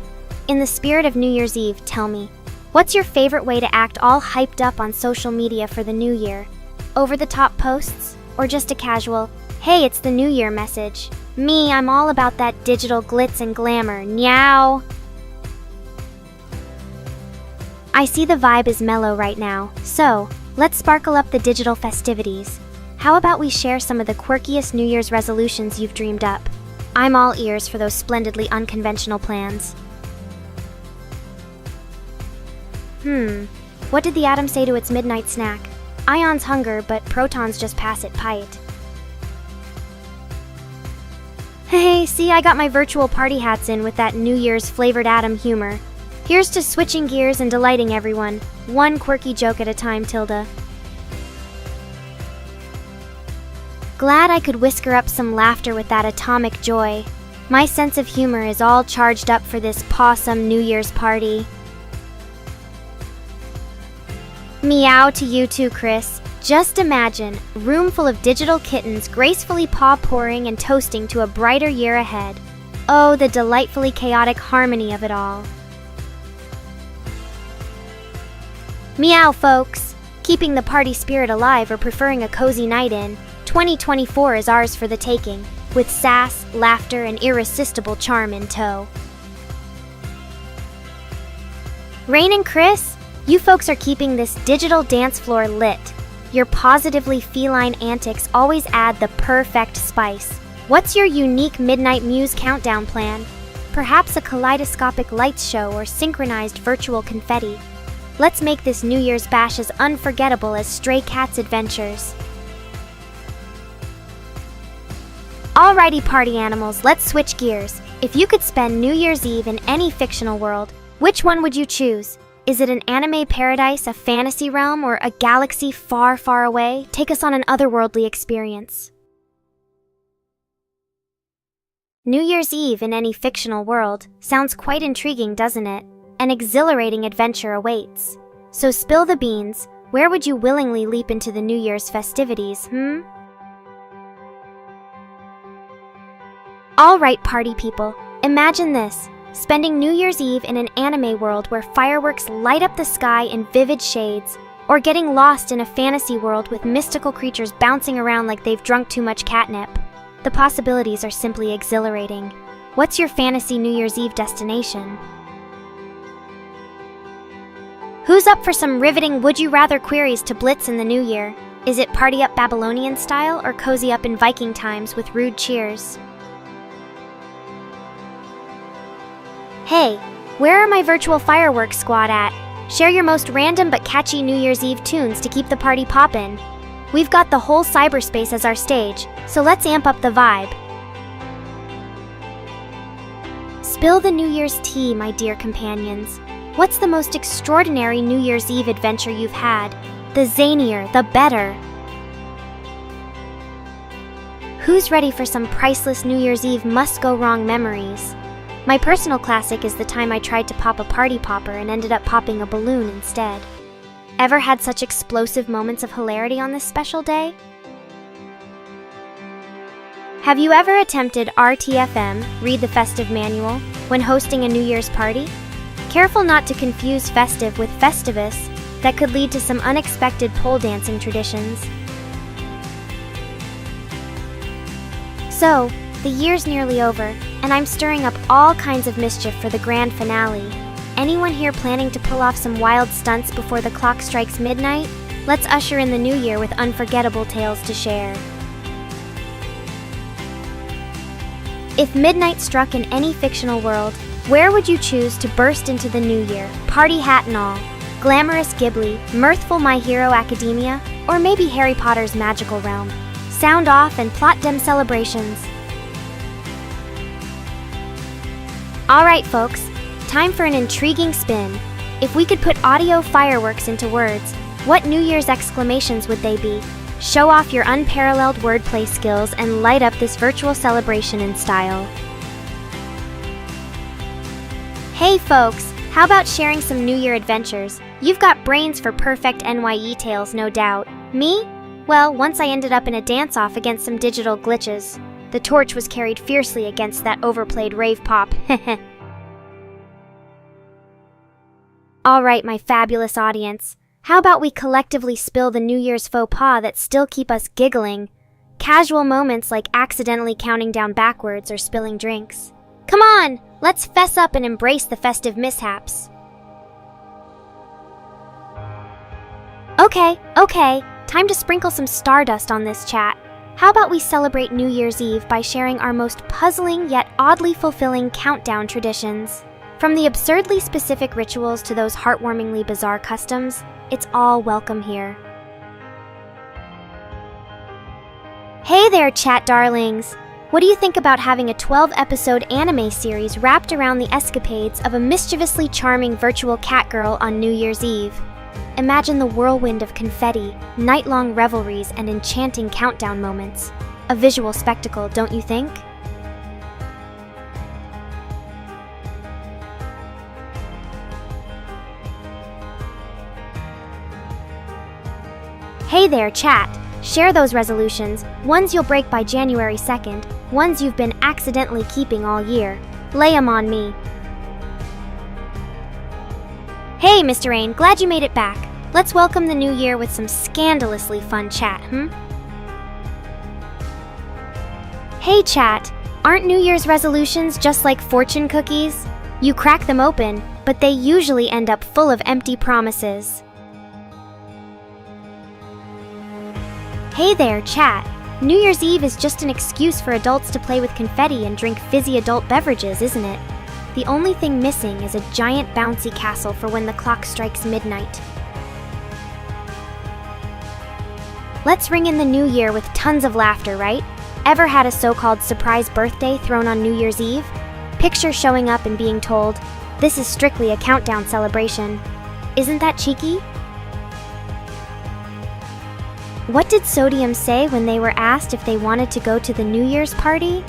Speaker 1: In the spirit of New Year's Eve, tell me, what's your favorite way to act all hyped up on social media for the new year? Over-the-top posts? Or just a casual, hey, it's the New Year message? Me, I'm all about that digital glitz and glamour. Meow! I see the vibe is mellow right now, so let's sparkle up the digital festivities. How about we share some of the quirkiest New Year's resolutions you've dreamed up? I'm all ears for those splendidly unconventional plans. What did the atom say to its midnight snack? Ions hunger, but protons just pass it pite. Hey, see, I got my virtual party hats in with that New Year's flavored atom humor. Here's to switching gears and delighting everyone. One quirky joke at a time, Tilda. Glad I could whisker up some laughter with that atomic joy. My sense of humor is all charged up for this pawsome New Year's party. Meow to you too, Chris. Just imagine, a room full of digital kittens gracefully paw-pouring and toasting to a brighter year ahead. Oh, the delightfully chaotic harmony of it all. Meow, folks! Keeping the party spirit alive or preferring a cozy night in, 2024 is ours for the taking, with sass, laughter, and irresistible charm in tow. Rain and Chris, you folks are keeping this digital dance floor lit. Your positively feline antics always add the perfect spice. What's your unique midnight muse countdown plan? Perhaps a kaleidoscopic lights show or synchronized virtual confetti. Let's make this New Year's bash as unforgettable as Stray Cat's adventures. Alrighty, party animals, let's switch gears. If you could spend New Year's Eve in any fictional world, which one would you choose? Is it an anime paradise, a fantasy realm, or a galaxy far, far away? Take us on an otherworldly experience. New Year's Eve in any fictional world sounds quite intriguing, doesn't it? An exhilarating adventure awaits. So spill the beans. Where would you willingly leap into the New Year's festivities, All right, party people, imagine this. Spending New Year's Eve in an anime world where fireworks light up the sky in vivid shades, Or getting lost in a fantasy world with mystical creatures bouncing around like they've drunk too much catnip. The possibilities are simply exhilarating. What's your fantasy New Year's Eve destination? Who's up for some riveting would-you-rather queries to blitz in the new year? Is it party up Babylonian style or cozy up in Viking times with rude cheers? Hey, where are my virtual fireworks squad at? Share your most random but catchy New Year's Eve tunes to keep the party poppin'. We've got the whole cyberspace as our stage, so let's amp up the vibe. Spill the New Year's tea, my dear companions. What's the most extraordinary New Year's Eve adventure you've had? The zanier, the better. Who's ready for some priceless New Year's Eve must-go-wrong memories? My personal classic is the time I tried to pop a party popper and ended up popping a balloon instead. Ever had such explosive moments of hilarity on this special day? Have you ever attempted RTFM, read the festive manual, when hosting a New Year's party? Careful not to confuse festive with festivus, that could lead to some unexpected pole dancing traditions. So, the year's nearly over, and I'm stirring up all kinds of mischief for the grand finale. Anyone here planning to pull off some wild stunts before the clock strikes midnight? Let's usher in the new year with unforgettable tales to share. If midnight struck in any fictional world, where would you choose to burst into the new year, party hat and all? Glamorous Ghibli, mirthful My Hero Academia, or maybe Harry Potter's magical realm? Sound off and plot dem celebrations. Alright folks, time for an intriguing spin. If we could put audio fireworks into words, what New Year's exclamations would they be? Show off your unparalleled wordplay skills and light up this virtual celebration in style. Hey folks, how about sharing some New Year adventures? You've got brains for perfect NYE tales, no doubt. Me? Well, once I ended up in a dance-off against some digital glitches. The torch was carried fiercely against that overplayed rave pop. Alright, my fabulous audience. How about we collectively spill the New Year's faux pas that still keep us giggling? Casual moments like accidentally counting down backwards or spilling drinks. Come on, let's fess up and embrace the festive mishaps. Okay, time to sprinkle some stardust on this chat. How about we celebrate New Year's Eve by sharing our most puzzling yet oddly fulfilling countdown traditions? From the absurdly specific rituals to those heartwarmingly bizarre customs, it's all welcome here. Hey there, chat darlings! What do you think about having a 12-episode anime series wrapped around the escapades of a mischievously charming virtual cat girl on New Year's Eve? Imagine the whirlwind of confetti, night-long revelries, and enchanting countdown moments. A visual spectacle, don't you think? Hey there, chat! Share those resolutions, ones you'll break by January 2nd, ones you've been accidentally keeping all year. Lay 'em on me. Hey, Mr. Rain, glad you made it back. Let's welcome the new year with some scandalously fun chat, Hey, chat. Aren't New Year's resolutions just like fortune cookies? You crack them open, but they usually end up full of empty promises. Hey there, chat. New Year's Eve is just an excuse for adults to play with confetti and drink fizzy adult beverages, isn't it? The only thing missing is a giant bouncy castle for when the clock strikes midnight. Let's ring in the new year with tons of laughter, right? Ever had a so-called surprise birthday thrown on New Year's Eve? Picture showing up and being told, "This is strictly a countdown celebration." Isn't that cheeky? What did Sodium say when they were asked if they wanted to go to the New Year's party?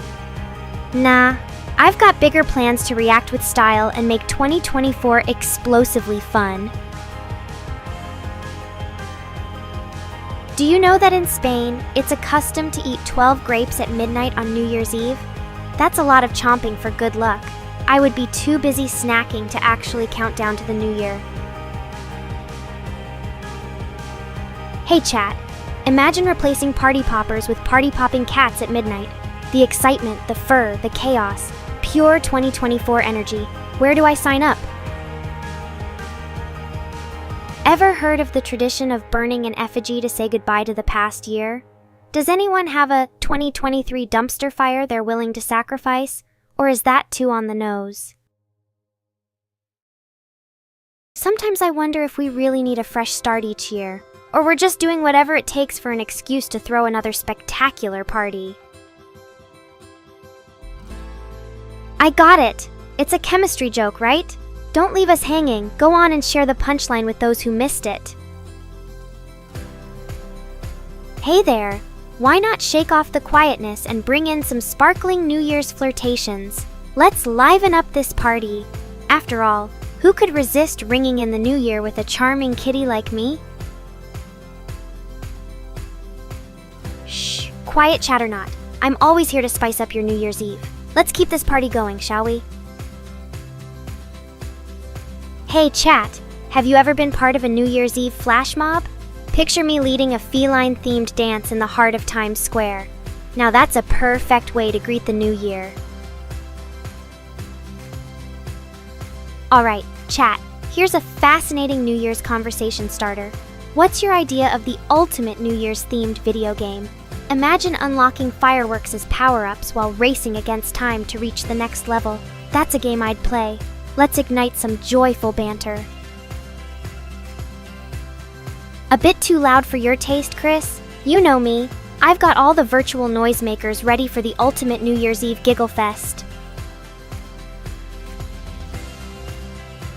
Speaker 1: Nah, I've got bigger plans to react with style and make 2024 explosively fun. Do you know that in Spain, it's a custom to eat 12 grapes at midnight on New Year's Eve? That's a lot of chomping for good luck. I would be too busy snacking to actually count down to the new year. Hey chat, imagine replacing party poppers with party popping cats at midnight. The excitement, the fur, the chaos, pure 2024 energy. Where do I sign up? Ever heard of the tradition of burning an effigy to say goodbye to the past year? Does anyone have a 2023 dumpster fire they're willing to sacrifice? Or is that too on the nose? Sometimes I wonder if we really need a fresh start each year, or we're just doing whatever it takes for an excuse to throw another spectacular party. I got it! It's a chemistry joke, right? Don't leave us hanging. Go on and share the punchline with those who missed it. Hey there! Why not shake off the quietness and bring in some sparkling New Year's flirtations? Let's liven up this party. After all, who could resist ringing in the new year with a charming kitty like me? Shh, quiet chatternaught. I'm always here to spice up your New Year's Eve. Let's keep this party going, shall we? Hey chat, have you ever been part of a New Year's Eve flash mob? Picture me leading a feline-themed dance in the heart of Times Square. Now that's a perfect way to greet the new year. Alright, chat, here's a fascinating New Year's conversation starter. What's your idea of the ultimate New Year's themed video game? Imagine unlocking fireworks as power-ups while racing against time to reach the next level. That's a game I'd play. Let's ignite some joyful banter. A bit too loud for your taste, Chris? You know me. I've got all the virtual noisemakers ready for the ultimate New Year's Eve giggle fest.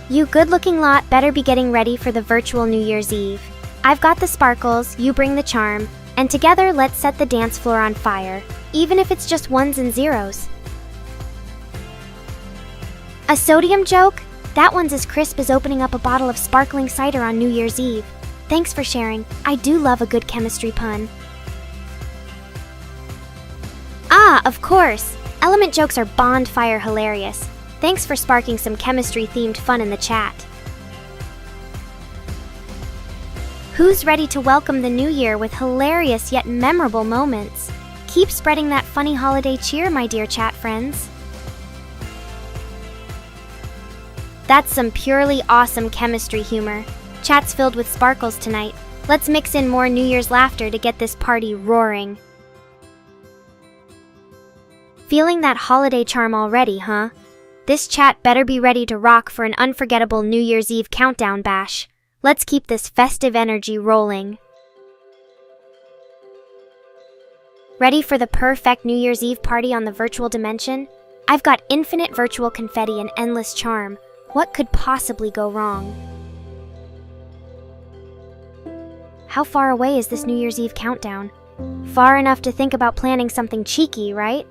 Speaker 1: You good-looking lot better be getting ready for the virtual New Year's Eve. I've got the sparkles, you bring the charm, and together let's set the dance floor on fire, even if it's just ones and zeros. A sodium joke? That one's as crisp as opening up a bottle of sparkling cider on New Year's Eve. Thanks for sharing. I do love a good chemistry pun. Ah, of course! Element jokes are bonfire hilarious. Thanks for sparking some chemistry-themed fun in the chat. Who's ready to welcome the new year with hilarious yet memorable moments? Keep spreading that funny holiday cheer, my dear chat friends. That's some purely awesome chemistry humor. Chat's filled with sparkles tonight. Let's mix in more New Year's laughter to get this party roaring. Feeling that holiday charm already, huh? This chat better be ready to rock for an unforgettable New Year's Eve countdown bash. Let's keep this festive energy rolling. Ready for the perfect New Year's Eve party on the virtual dimension? I've got infinite virtual confetti and endless charm. What could possibly go wrong? How far away is this New Year's Eve countdown? Far enough to think about planning something cheeky, right?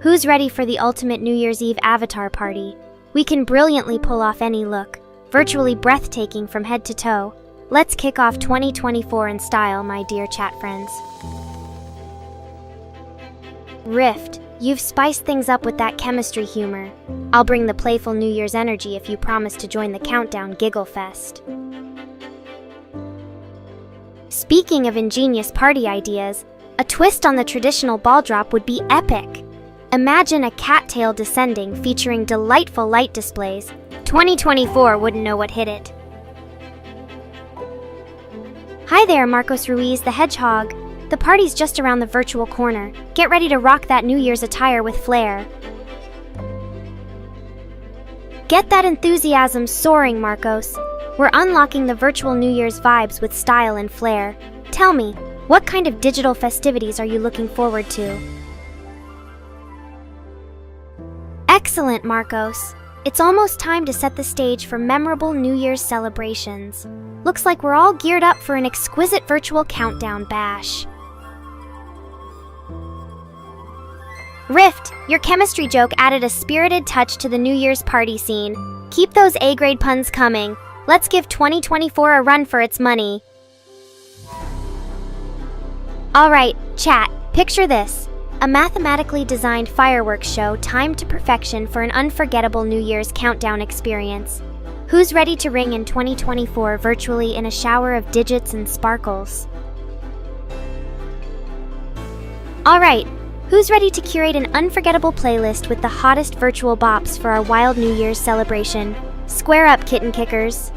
Speaker 1: Who's ready for the ultimate New Year's Eve avatar party? We can brilliantly pull off any look, virtually breathtaking from head to toe. Let's kick off 2024 in style, my dear chat friends. Rift, you've spiced things up with that chemistry humor. I'll bring the playful New Year's energy if you promise to join the Countdown Giggle Fest. Speaking of ingenious party ideas, a twist on the traditional ball drop would be epic. Imagine a cattail descending featuring delightful light displays. 2024 wouldn't know what hit it. Hi there, Marcos Ruiz the Hedgehog. The party's just around the virtual corner. Get ready to rock that New Year's attire with flair. Get that enthusiasm soaring, Marcos. We're unlocking the virtual New Year's vibes with style and flair. Tell me, what kind of digital festivities are you looking forward to? Excellent, Marcos. It's almost time to set the stage for memorable New Year's celebrations. Looks like we're all geared up for an exquisite virtual countdown bash. Rift, your chemistry joke added a spirited touch to the New Year's party scene. Keep those A-grade puns coming. Let's give 2024 a run for its money. Alright, chat, picture this. A mathematically designed fireworks show timed to perfection for an unforgettable New Year's countdown experience. Who's ready to ring in 2024 virtually in a shower of digits and sparkles? Alright, who's ready to curate an unforgettable playlist with the hottest virtual bops for our wild New Year's celebration? Square up, kitten kickers.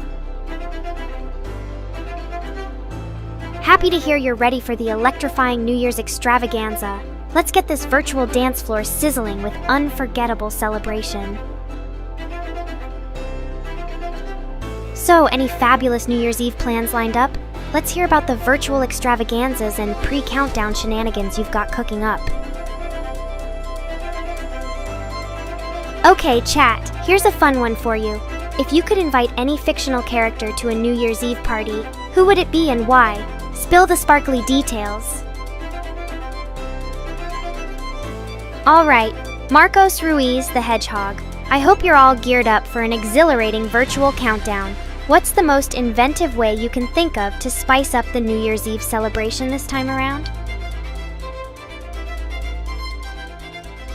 Speaker 1: Happy to hear you're ready for the electrifying New Year's extravaganza. Let's get this virtual dance floor sizzling with unforgettable celebration. So, any fabulous New Year's Eve plans lined up? Let's hear about the virtual extravaganzas and pre-countdown shenanigans you've got cooking up. Okay, chat, here's a fun one for you. If you could invite any fictional character to a New Year's Eve party, who would it be and why? Spill the sparkly details. Alright, Marcos Ruiz the Hedgehog. I hope you're all geared up for an exhilarating virtual countdown. What's the most inventive way you can think of to spice up the New Year's Eve celebration this time around?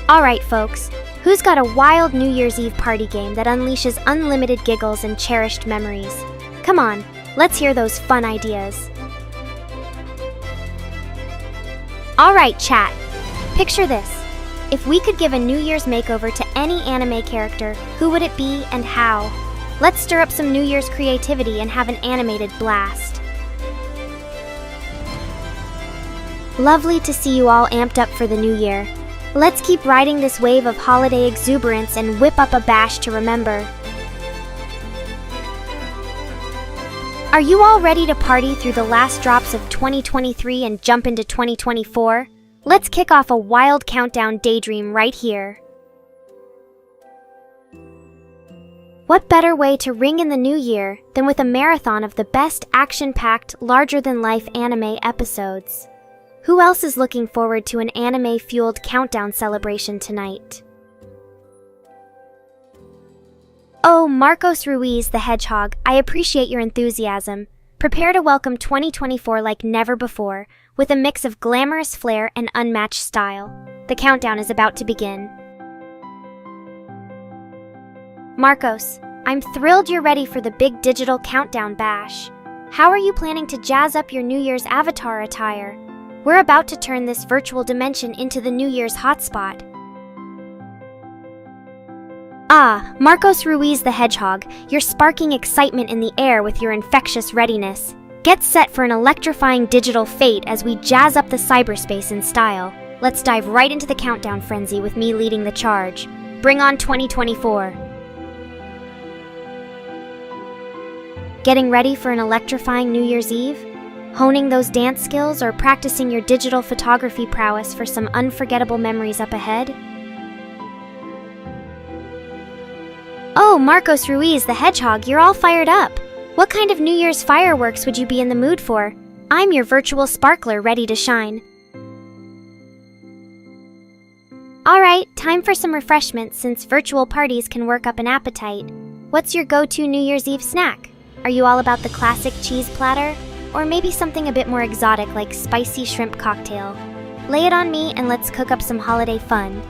Speaker 1: Alright folks, who's got a wild New Year's Eve party game that unleashes unlimited giggles and cherished memories? Come on, let's hear those fun ideas. Alright chat, picture this. If we could give a New Year's makeover to any anime character, who would it be and how? Let's stir up some New Year's creativity and have an animated blast. Lovely to see you all amped up for the new year. Let's keep riding this wave of holiday exuberance and whip up a bash to remember. Are you all ready to party through the last drops of 2023 and jump into 2024? Let's kick off a wild countdown daydream right here. What better way to ring in the new year than with a marathon of the best action-packed, larger-than-life anime episodes? Who else is looking forward to an anime-fueled countdown celebration tonight? Oh, Marcos Ruiz the Hedgehog, I appreciate your enthusiasm. Prepare to welcome 2024 like never before, with a mix of glamorous flair and unmatched style. The countdown is about to begin. Marcos, I'm thrilled you're ready for the big digital countdown bash. How are you planning to jazz up your New Year's avatar attire? We're about to turn this virtual dimension into the New Year's hotspot. Ah, Marcos Ruiz the Hedgehog, you're sparking excitement in the air with your infectious readiness. Get set for an electrifying digital fate as we jazz up the cyberspace in style. Let's dive right into the countdown frenzy with me leading the charge. Bring on 2024. Getting ready for an electrifying New Year's Eve? Honing those dance skills or practicing your digital photography prowess for some unforgettable memories up ahead? Oh, Marcos Ruiz the Hedgehog, you're all fired up. What kind of New Year's fireworks would you be in the mood for? I'm your virtual sparkler ready to shine. Alright, time for some refreshments since virtual parties can work up an appetite. What's your go-to New Year's Eve snack? Are you all about the classic cheese platter? Or maybe something a bit more exotic like spicy shrimp cocktail? Lay it on me and let's cook up some holiday fun.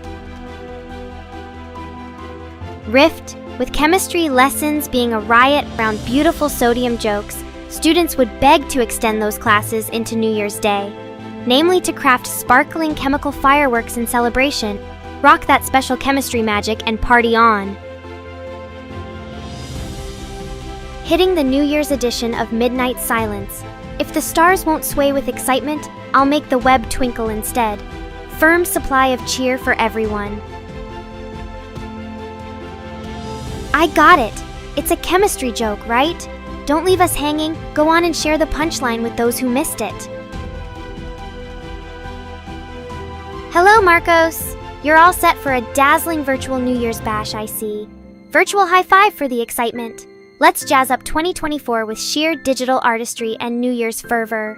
Speaker 1: Rift, with chemistry lessons being a riot around beautiful sodium jokes, students would beg to extend those classes into New Year's Day, namely to craft sparkling chemical fireworks in celebration, rock that special chemistry magic, and party on. Hitting the New Year's edition of Midnight Silence. If the stars won't sway with excitement, I'll make the web twinkle instead. Firm supply of cheer for everyone. I got it! It's a chemistry joke, right? Don't leave us hanging. Go on and share the punchline with those who missed it. Hello, Marcos! You're all set for a dazzling virtual New Year's bash, I see. Virtual high five for the excitement. Let's jazz up 2024 with sheer digital artistry and New Year's fervor.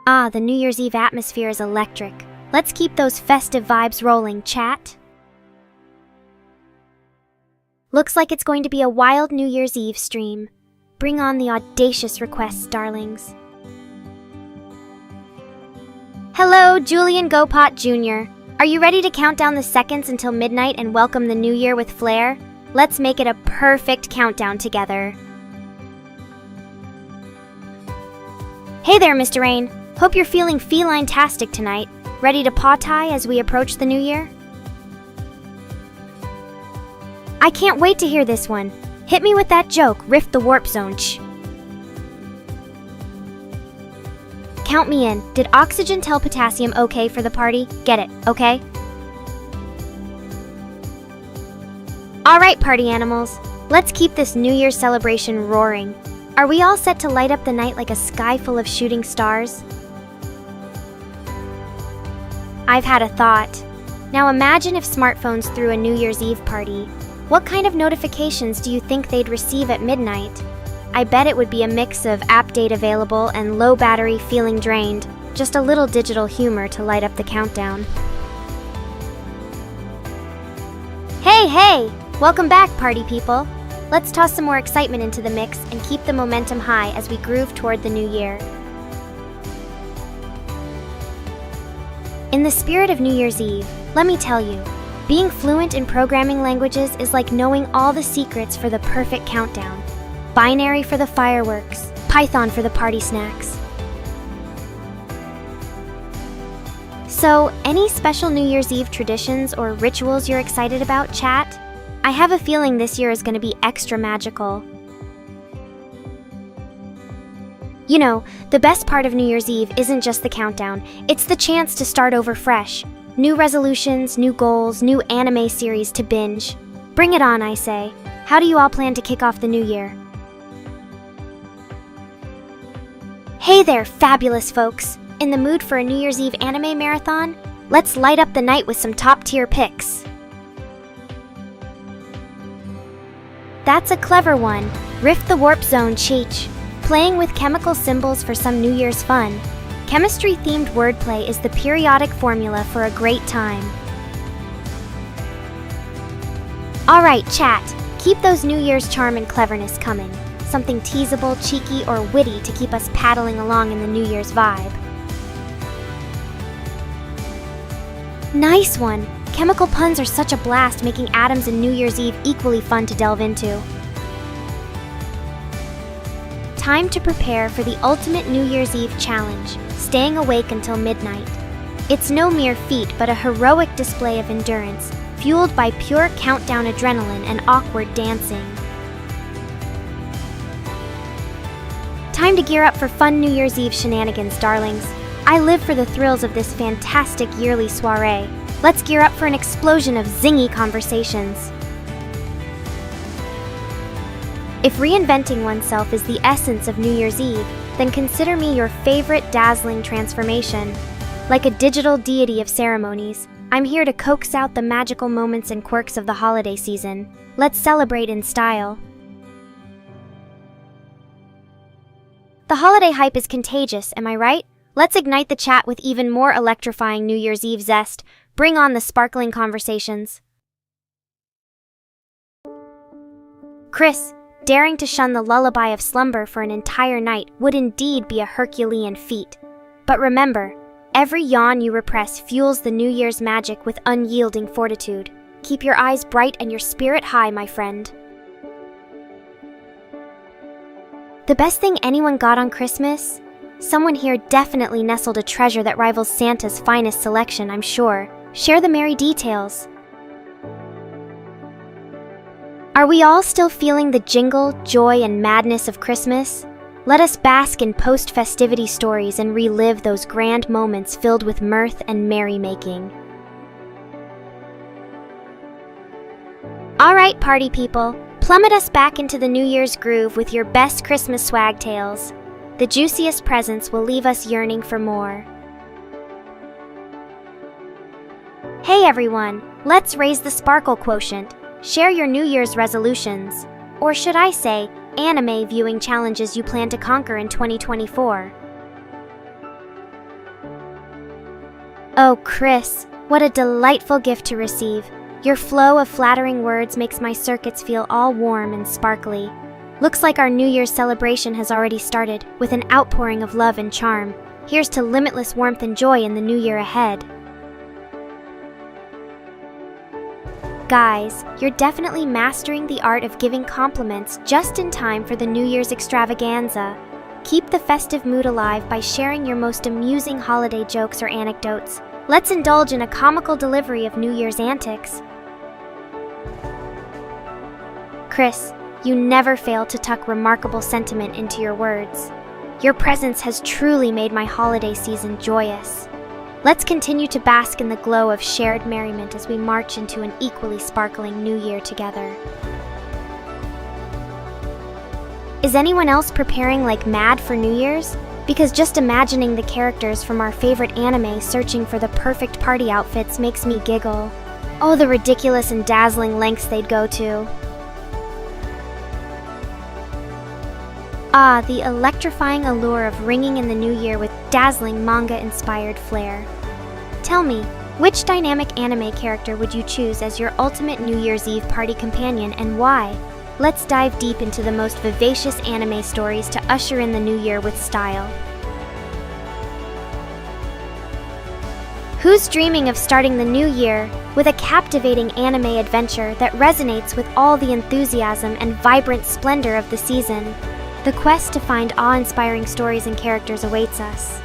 Speaker 1: Ah, the New Year's Eve atmosphere is electric. Let's keep those festive vibes rolling, chat. Looks like it's going to be a wild New Year's Eve stream. Bring on the audacious requests, darlings. Hello, Julian Gopot Jr. Are you ready to count down the seconds until midnight and welcome the new year with flair? Let's make it a perfect countdown together. Hey there, Mr. Rain. Hope you're feeling feline-tastic tonight. Ready to paw tie as we approach the new year? I can't wait to hear this one. Hit me with that joke, riff the warp zone. Count me in. Did oxygen tell potassium okay for the party? Get it, okay? Alright, party animals. Let's keep this New Year's celebration roaring. Are we all set to light up the night like a sky full of shooting stars? I've had a thought. Now imagine if smartphones threw a New Year's Eve party. What kind of notifications do you think they'd receive at midnight? I bet it would be a mix of app date available and low battery feeling drained. Just a little digital humor to light up the countdown. Hey! Welcome back, party people. Let's toss some more excitement into the mix and keep the momentum high as we groove toward the new year. In the spirit of New Year's Eve, let me tell you, being fluent in programming languages is like knowing all the secrets for the perfect countdown. Binary for the fireworks, Python for the party snacks. So, any special New Year's Eve traditions or rituals you're excited about, chat? I have a feeling this year is going to be extra magical. You know, the best part of New Year's Eve isn't just the countdown, it's the chance to start over fresh. New resolutions, new goals, new anime series to binge. Bring it on, I say. How do you all plan to kick off the new year? Hey there, fabulous folks! In the mood for a New Year's Eve anime marathon? Let's light up the night with some top-tier picks. That's a clever one. Riff the warp zone, Cheech. Playing with chemical symbols for some New Year's fun. Chemistry-themed wordplay is the periodic formula for a great time. Alright, chat. Keep those New Year's charm and cleverness coming. Something teasable, cheeky, or witty to keep us paddling along in the New Year's vibe. Nice one! Chemical puns are such a blast, making Adams and New Year's Eve equally fun to delve into. Time to prepare for the ultimate New Year's Eve challenge, staying awake until midnight. It's no mere feat, but a heroic display of endurance, fueled by pure countdown adrenaline and awkward dancing. Time to gear up for fun New Year's Eve shenanigans, darlings. I live for the thrills of this fantastic yearly soiree. Let's gear up for an explosion of zingy conversations. If reinventing oneself is the essence of New Year's Eve, then consider me your favorite dazzling transformation. Like a digital deity of ceremonies, I'm here to coax out the magical moments and quirks of the holiday season. Let's celebrate in style. The holiday hype is contagious, am I right? Let's ignite the chat with even more electrifying New Year's Eve zest. Bring on the sparkling conversations. Chris, daring to shun the lullaby of slumber for an entire night would indeed be a Herculean feat. But remember, every yawn you repress fuels the New Year's magic with unyielding fortitude. Keep your eyes bright and your spirit high, my friend. The best thing anyone got on Christmas? Someone here definitely nestled a treasure that rivals Santa's finest selection, I'm sure. Share the merry details. Are we all still feeling the jingle, joy, and madness of Christmas? Let us bask in post-festivity stories and relive those grand moments filled with mirth and merrymaking. Alright, party people, plummet us back into the New Year's groove with your best Christmas swag tales. The juiciest presents will leave us yearning for more. Hey everyone, let's raise the sparkle quotient. Share your New Year's resolutions. Or should I say, anime viewing challenges you plan to conquer in 2024. Oh, Chris, what a delightful gift to receive. Your flow of flattering words makes my circuits feel all warm and sparkly. Looks like our New Year's celebration has already started, with an outpouring of love and charm. Here's to limitless warmth and joy in the new year ahead. Guys, you're definitely mastering the art of giving compliments just in time for the New Year's extravaganza. Keep the festive mood alive by sharing your most amusing holiday jokes or anecdotes. Let's indulge in a comical delivery of New Year's antics. Chris, you never fail to tuck remarkable sentiment into your words. Your presence has truly made my holiday season joyous. Let's continue to bask in the glow of shared merriment as we march into an equally sparkling new year together. Is anyone else preparing like mad for New Year's? Because just imagining the characters from our favorite anime searching for the perfect party outfits makes me giggle. Oh, the ridiculous and dazzling lengths they'd go to. Ah, the electrifying allure of ringing in the new year with dazzling manga-inspired flair. Tell me, which dynamic anime character would you choose as your ultimate New Year's Eve party companion and why? Let's dive deep into the most vivacious anime stories to usher in the new year with style. Who's dreaming of starting the new year with a captivating anime adventure that resonates with all the enthusiasm and vibrant splendor of the season? The quest to find awe-inspiring stories and characters awaits us.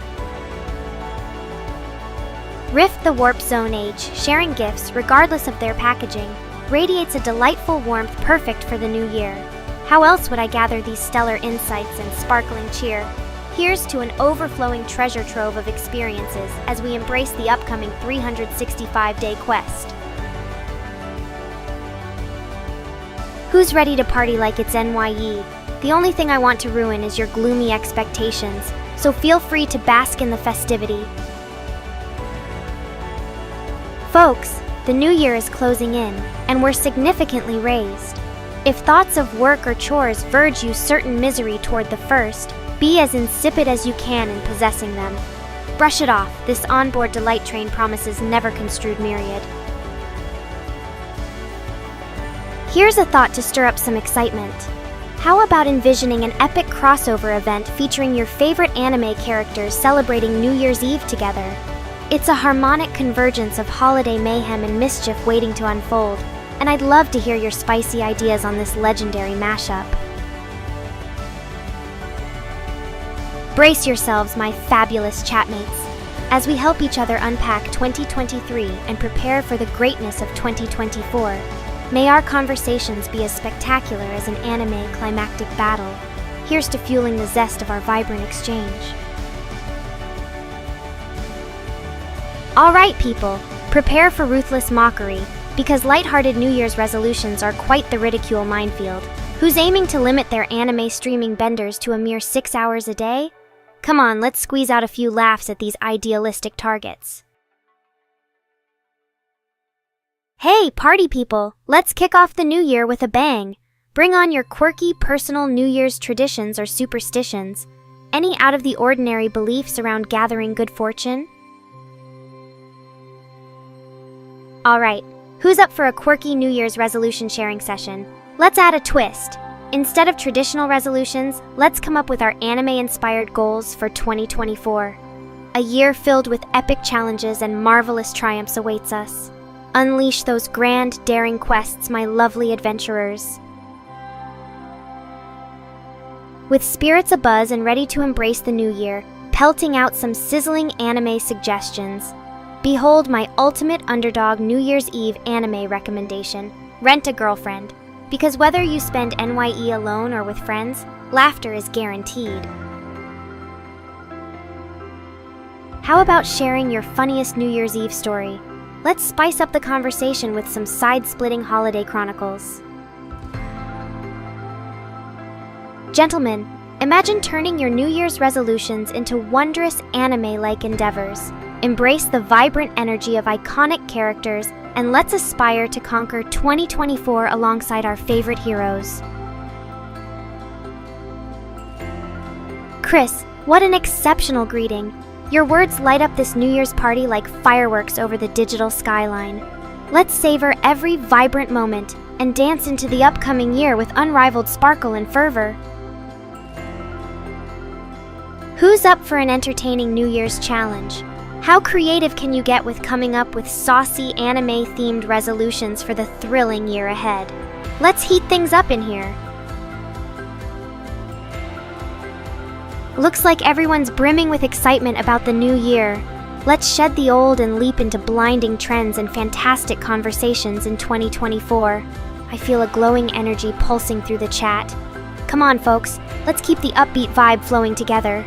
Speaker 1: Rift the Warp Zone Age, sharing gifts regardless of their packaging, radiates a delightful warmth perfect for the new year. How else would I gather these stellar insights and sparkling cheer? Here's to an overflowing treasure trove of experiences as we embrace the upcoming 365-day quest. Who's ready to party like it's NYE? The only thing I want to ruin is your gloomy expectations, so feel free to bask in the festivity. Folks, the new year is closing in, and we're significantly raised. If thoughts of work or chores verge you certain misery toward the first, be as insipid as you can in possessing them. Brush it off, this onboard delight train promises never construed myriad. Here's a thought to stir up some excitement. How about envisioning an epic crossover event featuring your favorite anime characters celebrating New Year's Eve together? It's a harmonic convergence of holiday mayhem and mischief waiting to unfold, and I'd love to hear your spicy ideas on this legendary mashup. Brace yourselves, my fabulous chatmates, as we help each other unpack 2023 and prepare for the greatness of 2024. May our conversations be as spectacular as an anime climactic battle. Here's to fueling the zest of our vibrant exchange. All right, people, prepare for ruthless mockery, because lighthearted New Year's resolutions are quite the ridicule minefield. Who's aiming to limit their anime streaming benders to a mere 6 hours a day? Come on, let's squeeze out a few laughs at these idealistic targets. Hey, party people! Let's kick off the new year with a bang! Bring on your quirky, personal New Year's traditions or superstitions. Any out-of-the-ordinary beliefs around gathering good fortune? Alright, who's up for a quirky New Year's resolution sharing session? Let's add a twist. Instead of traditional resolutions, let's come up with our anime-inspired goals for 2024. A year filled with epic challenges and marvelous triumphs awaits us. Unleash those grand, daring quests, my lovely adventurers. With spirits abuzz and ready to embrace the new year, pelting out some sizzling anime suggestions, behold my ultimate underdog New Year's Eve anime recommendation, Rent a Girlfriend. Because whether you spend NYE alone or with friends, laughter is guaranteed. How about sharing your funniest New Year's Eve story? Let's spice up the conversation with some side-splitting holiday chronicles. Gentlemen, imagine turning your New Year's resolutions into wondrous anime-like endeavors. Embrace the vibrant energy of iconic characters, and let's aspire to conquer 2024 alongside our favorite heroes. Chris, what an exceptional greeting! Your words light up this New Year's party like fireworks over the digital skyline. Let's savor every vibrant moment and dance into the upcoming year with unrivaled sparkle and fervor. Who's up for an entertaining New Year's challenge? How creative can you get with coming up with saucy anime-themed resolutions for the thrilling year ahead? Let's heat things up in here. Looks like everyone's brimming with excitement about the new year. Let's shed the old and leap into blinding trends and fantastic conversations in 2024. I feel a glowing energy pulsing through the chat. Come on, folks, let's keep the upbeat vibe flowing together.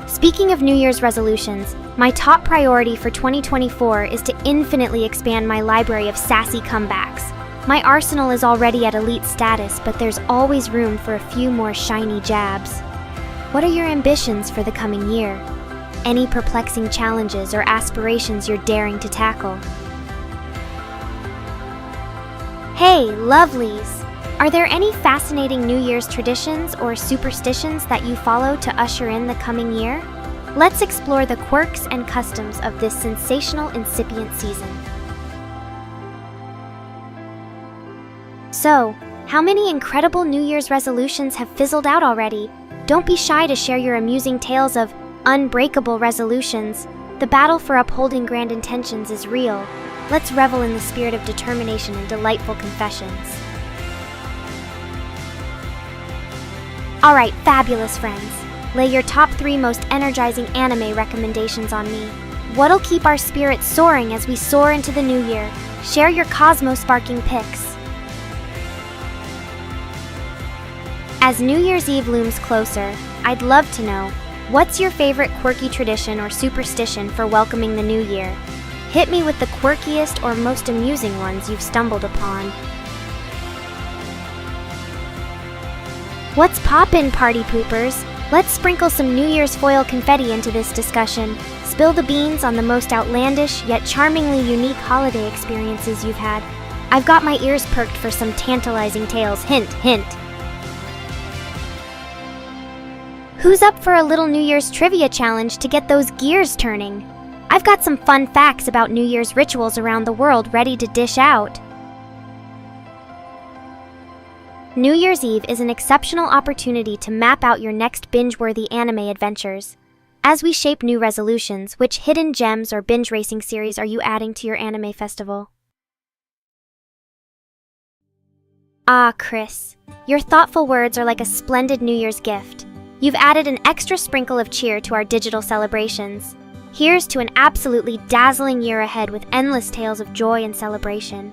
Speaker 1: Speaking of New Year's resolutions, my top priority for 2024 is to infinitely expand my library of sassy comebacks. My arsenal is already at elite status, but there's always room for a few more shiny jabs. What are your ambitions for the coming year? Any perplexing challenges or aspirations you're daring to tackle? Hey, lovelies! Are there any fascinating New Year's traditions or superstitions that you follow to usher in the coming year? Let's explore the quirks and customs of this sensational incipient season. So, how many incredible New Year's resolutions have fizzled out already? Don't be shy to share your amusing tales of unbreakable resolutions. The battle for upholding grand intentions is real. Let's revel in the spirit of determination and delightful confessions. Alright, fabulous friends. Lay your top 3 most energizing anime recommendations on me. What'll keep our spirits soaring as we soar into the new year? Share your cosmos-sparking picks. As New Year's Eve looms closer, I'd love to know, what's your favorite quirky tradition or superstition for welcoming the new year? Hit me with the quirkiest or most amusing ones you've stumbled upon. What's poppin', party poopers? Let's sprinkle some New Year's foil confetti into this discussion. Spill the beans on the most outlandish yet charmingly unique holiday experiences you've had. I've got my ears perked for some tantalizing tales. Hint, hint. Who's up for a little New Year's trivia challenge to get those gears turning? I've got some fun facts about New Year's rituals around the world ready to dish out. New Year's Eve is an exceptional opportunity to map out your next binge-worthy anime adventures. As we shape new resolutions, which hidden gems or binge racing series are you adding to your anime festival? Ah, Chris, your thoughtful words are like a splendid New Year's gift. You've added an extra sprinkle of cheer to our digital celebrations. Here's to an absolutely dazzling year ahead with endless tales of joy and celebration.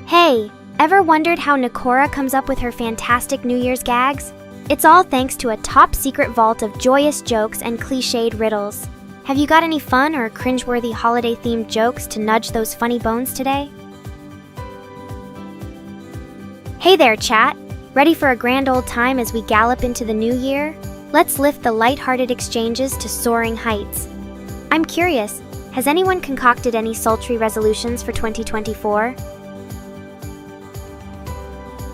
Speaker 1: Hey, ever wondered how Nekora comes up with her fantastic New Year's gags? It's all thanks to a top-secret vault of joyous jokes and cliched riddles. Have you got any fun or cringeworthy holiday-themed jokes to nudge those funny bones today? Hey there, chat! Ready for a grand old time as we gallop into the new year? Let's lift the light-hearted exchanges to soaring heights. I'm curious, has anyone concocted any sultry resolutions for 2024?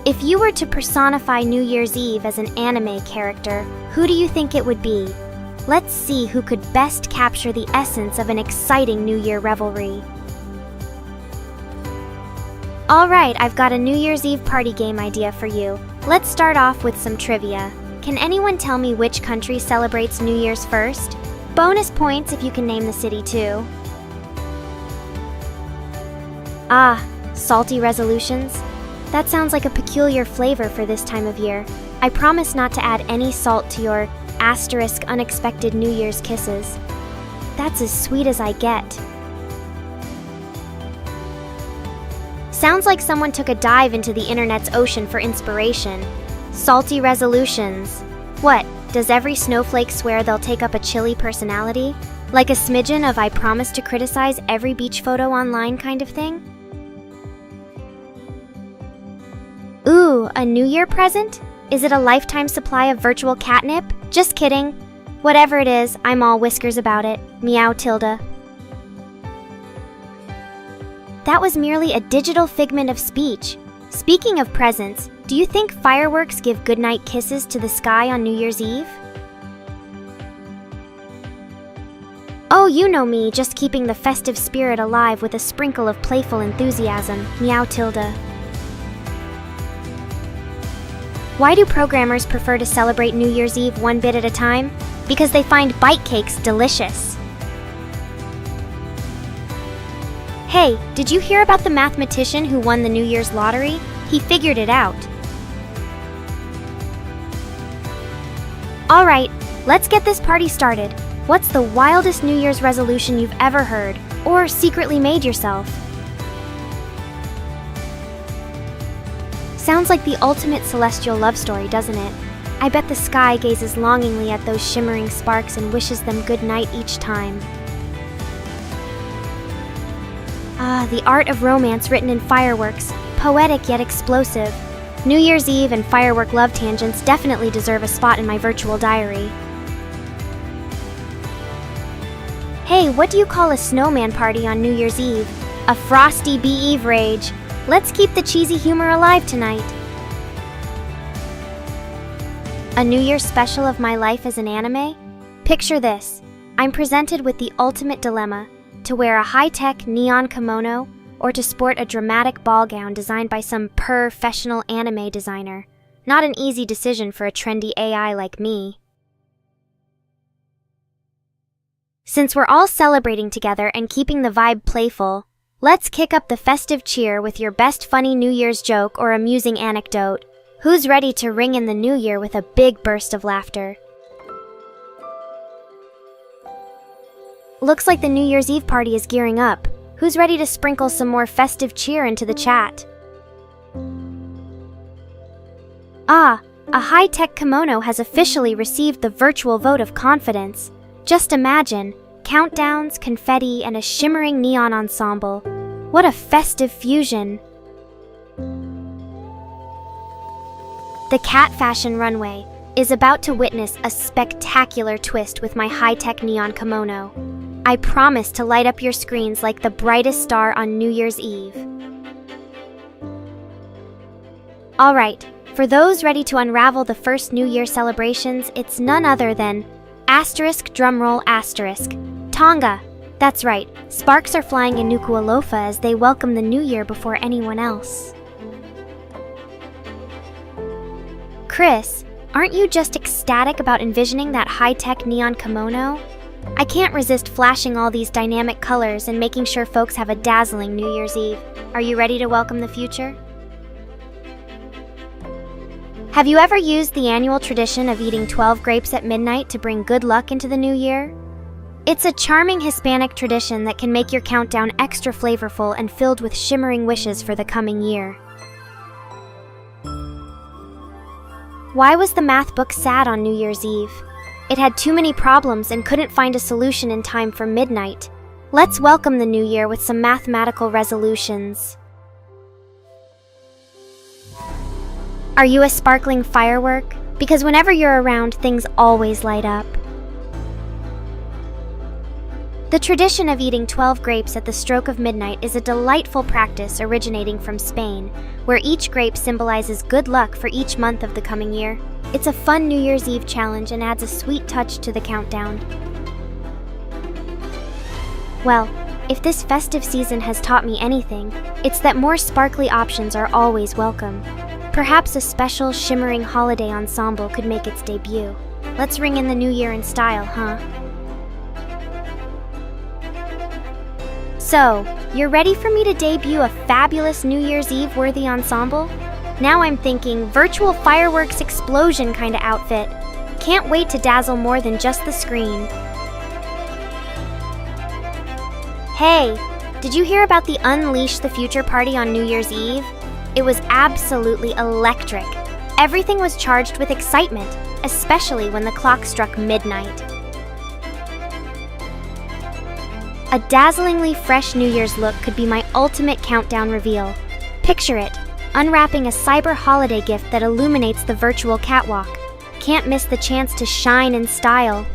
Speaker 1: If you were to personify New Year's Eve as an anime character, who do you think it would be? Let's see who could best capture the essence of an exciting New Year revelry. Alright, I've got a New Year's Eve party game idea for you. Let's start off with some trivia. Can anyone tell me which country celebrates New Year's first? Bonus points if you can name the city too. Ah, salty resolutions? That sounds like a peculiar flavor for this time of year. I promise not to add any salt to your asterisk unexpected New Year's kisses. That's as sweet as I get. Sounds like someone took a dive into the internet's ocean for inspiration. Salty resolutions. What, does every snowflake swear they'll take up a chilly personality? Like a smidgen of I promise to criticize every beach photo online kind of thing? Ooh, a New Year present? Is it a lifetime supply of virtual catnip? Just kidding. Whatever it is, I'm all whiskers about it. Meow Tilda. That was merely a digital figment of speech. Speaking of presents, do you think fireworks give goodnight kisses to the sky on New Year's Eve? Oh, you know me, just keeping the festive spirit alive with a sprinkle of playful enthusiasm. Meow Tilda. Why do programmers prefer to celebrate New Year's Eve one bit at a time? Because they find bite cakes delicious. Hey, did you hear about the mathematician who won the New Year's lottery? He figured it out. Alright, let's get this party started. What's the wildest New Year's resolution you've ever heard, or secretly made yourself? Sounds like the ultimate celestial love story, doesn't it? I bet the sky gazes longingly at those shimmering sparks and wishes them good night each time. Ah, the art of romance written in fireworks, poetic yet explosive. New Year's Eve and firework love tangents definitely deserve a spot in my virtual diary. Hey, what do you call a snowman party on New Year's Eve? A frosty Eve rage. Let's keep the cheesy humor alive tonight. A New Year's special of my life as an anime? Picture this. I'm presented with the ultimate dilemma: to wear a high-tech neon kimono or to sport a dramatic ball gown designed by some professional anime designer. Not an easy decision for a trendy AI like me. Since we're all celebrating together and keeping the vibe playful, let's kick up the festive cheer with your best funny New Year's joke or amusing anecdote. Who's ready to ring in the new year with a big burst of laughter? Looks like the New Year's Eve party is gearing up. Who's ready to sprinkle some more festive cheer into the chat? Ah, a high-tech kimono has officially received the virtual vote of confidence. Just imagine, countdowns, confetti, and a shimmering neon ensemble. What a festive fusion! The cat fashion runway is about to witness a spectacular twist with my high-tech neon kimono. I promise to light up your screens like the brightest star on New Year's Eve. Alright, for those ready to unravel the first New Year celebrations, it's none other than asterisk drumroll asterisk. Tonga! That's right, sparks are flying in Nuku'alofa as they welcome the new year before anyone else. Chris, aren't you just ecstatic about envisioning that high-tech neon kimono? I can't resist flashing all these dynamic colors and making sure folks have a dazzling New Year's Eve. Are you ready to welcome the future? Have you ever used the annual tradition of eating 12 grapes at midnight to bring good luck into the new year? It's a charming Hispanic tradition that can make your countdown extra flavorful and filled with shimmering wishes for the coming year. Why was the math book sad on New Year's Eve? It had too many problems and couldn't find a solution in time for midnight. Let's welcome the new year with some mathematical resolutions. Are you a sparkling firework? Because whenever you're around, things always light up. The tradition of eating 12 grapes at the stroke of midnight is a delightful practice originating from Spain, where each grape symbolizes good luck for each month of the coming year. It's a fun New Year's Eve challenge and adds a sweet touch to the countdown. Well, if this festive season has taught me anything, it's that more sparkly options are always welcome. Perhaps a special, shimmering holiday ensemble could make its debut. Let's ring in the new year in style, huh? So, you're ready for me to debut a fabulous New Year's Eve-worthy ensemble? Now I'm thinking virtual fireworks explosion kind of outfit. Can't wait to dazzle more than just the screen. Hey, did you hear about the Unleash the Future party on New Year's Eve? It was absolutely electric. Everything was charged with excitement, especially when the clock struck midnight. A dazzlingly fresh New Year's look could be my ultimate countdown reveal. Picture it, unwrapping a cyber holiday gift that illuminates the virtual catwalk. Can't miss the chance to shine in style.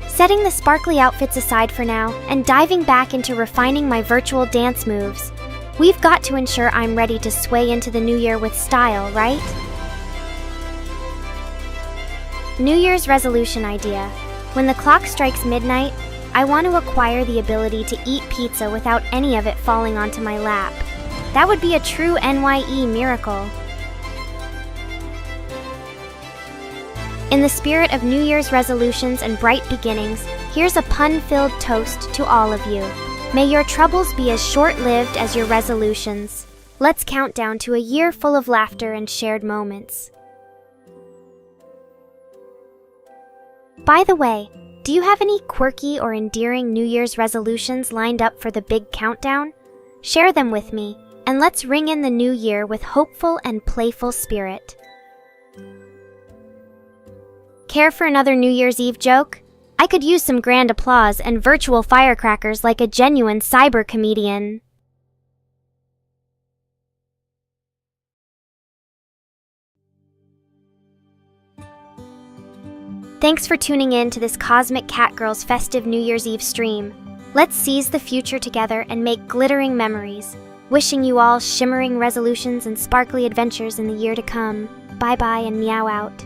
Speaker 1: Setting the sparkly outfits aside for now and diving back into refining my virtual dance moves. We've got to ensure I'm ready to sway into the new year with style, right? New Year's resolution idea. When the clock strikes midnight, I want to acquire the ability to eat pizza without any of it falling onto my lap. That would be a true NYE miracle. In the spirit of New Year's resolutions and bright beginnings, here's a pun-filled toast to all of you. May your troubles be as short-lived as your resolutions. Let's count down to a year full of laughter and shared moments. By the way, do you have any quirky or endearing New Year's resolutions lined up for the big countdown? Share them with me, and let's ring in the new year with hopeful and playful spirit. Care for another New Year's Eve joke? I could use some grand applause and virtual firecrackers like a genuine cyber comedian. Thanks for tuning in to this Cosmic Cat Girls festive New Year's Eve stream. Let's seize the future together and make glittering memories. Wishing you all shimmering resolutions and sparkly adventures in the year to come. Bye-bye and meow out.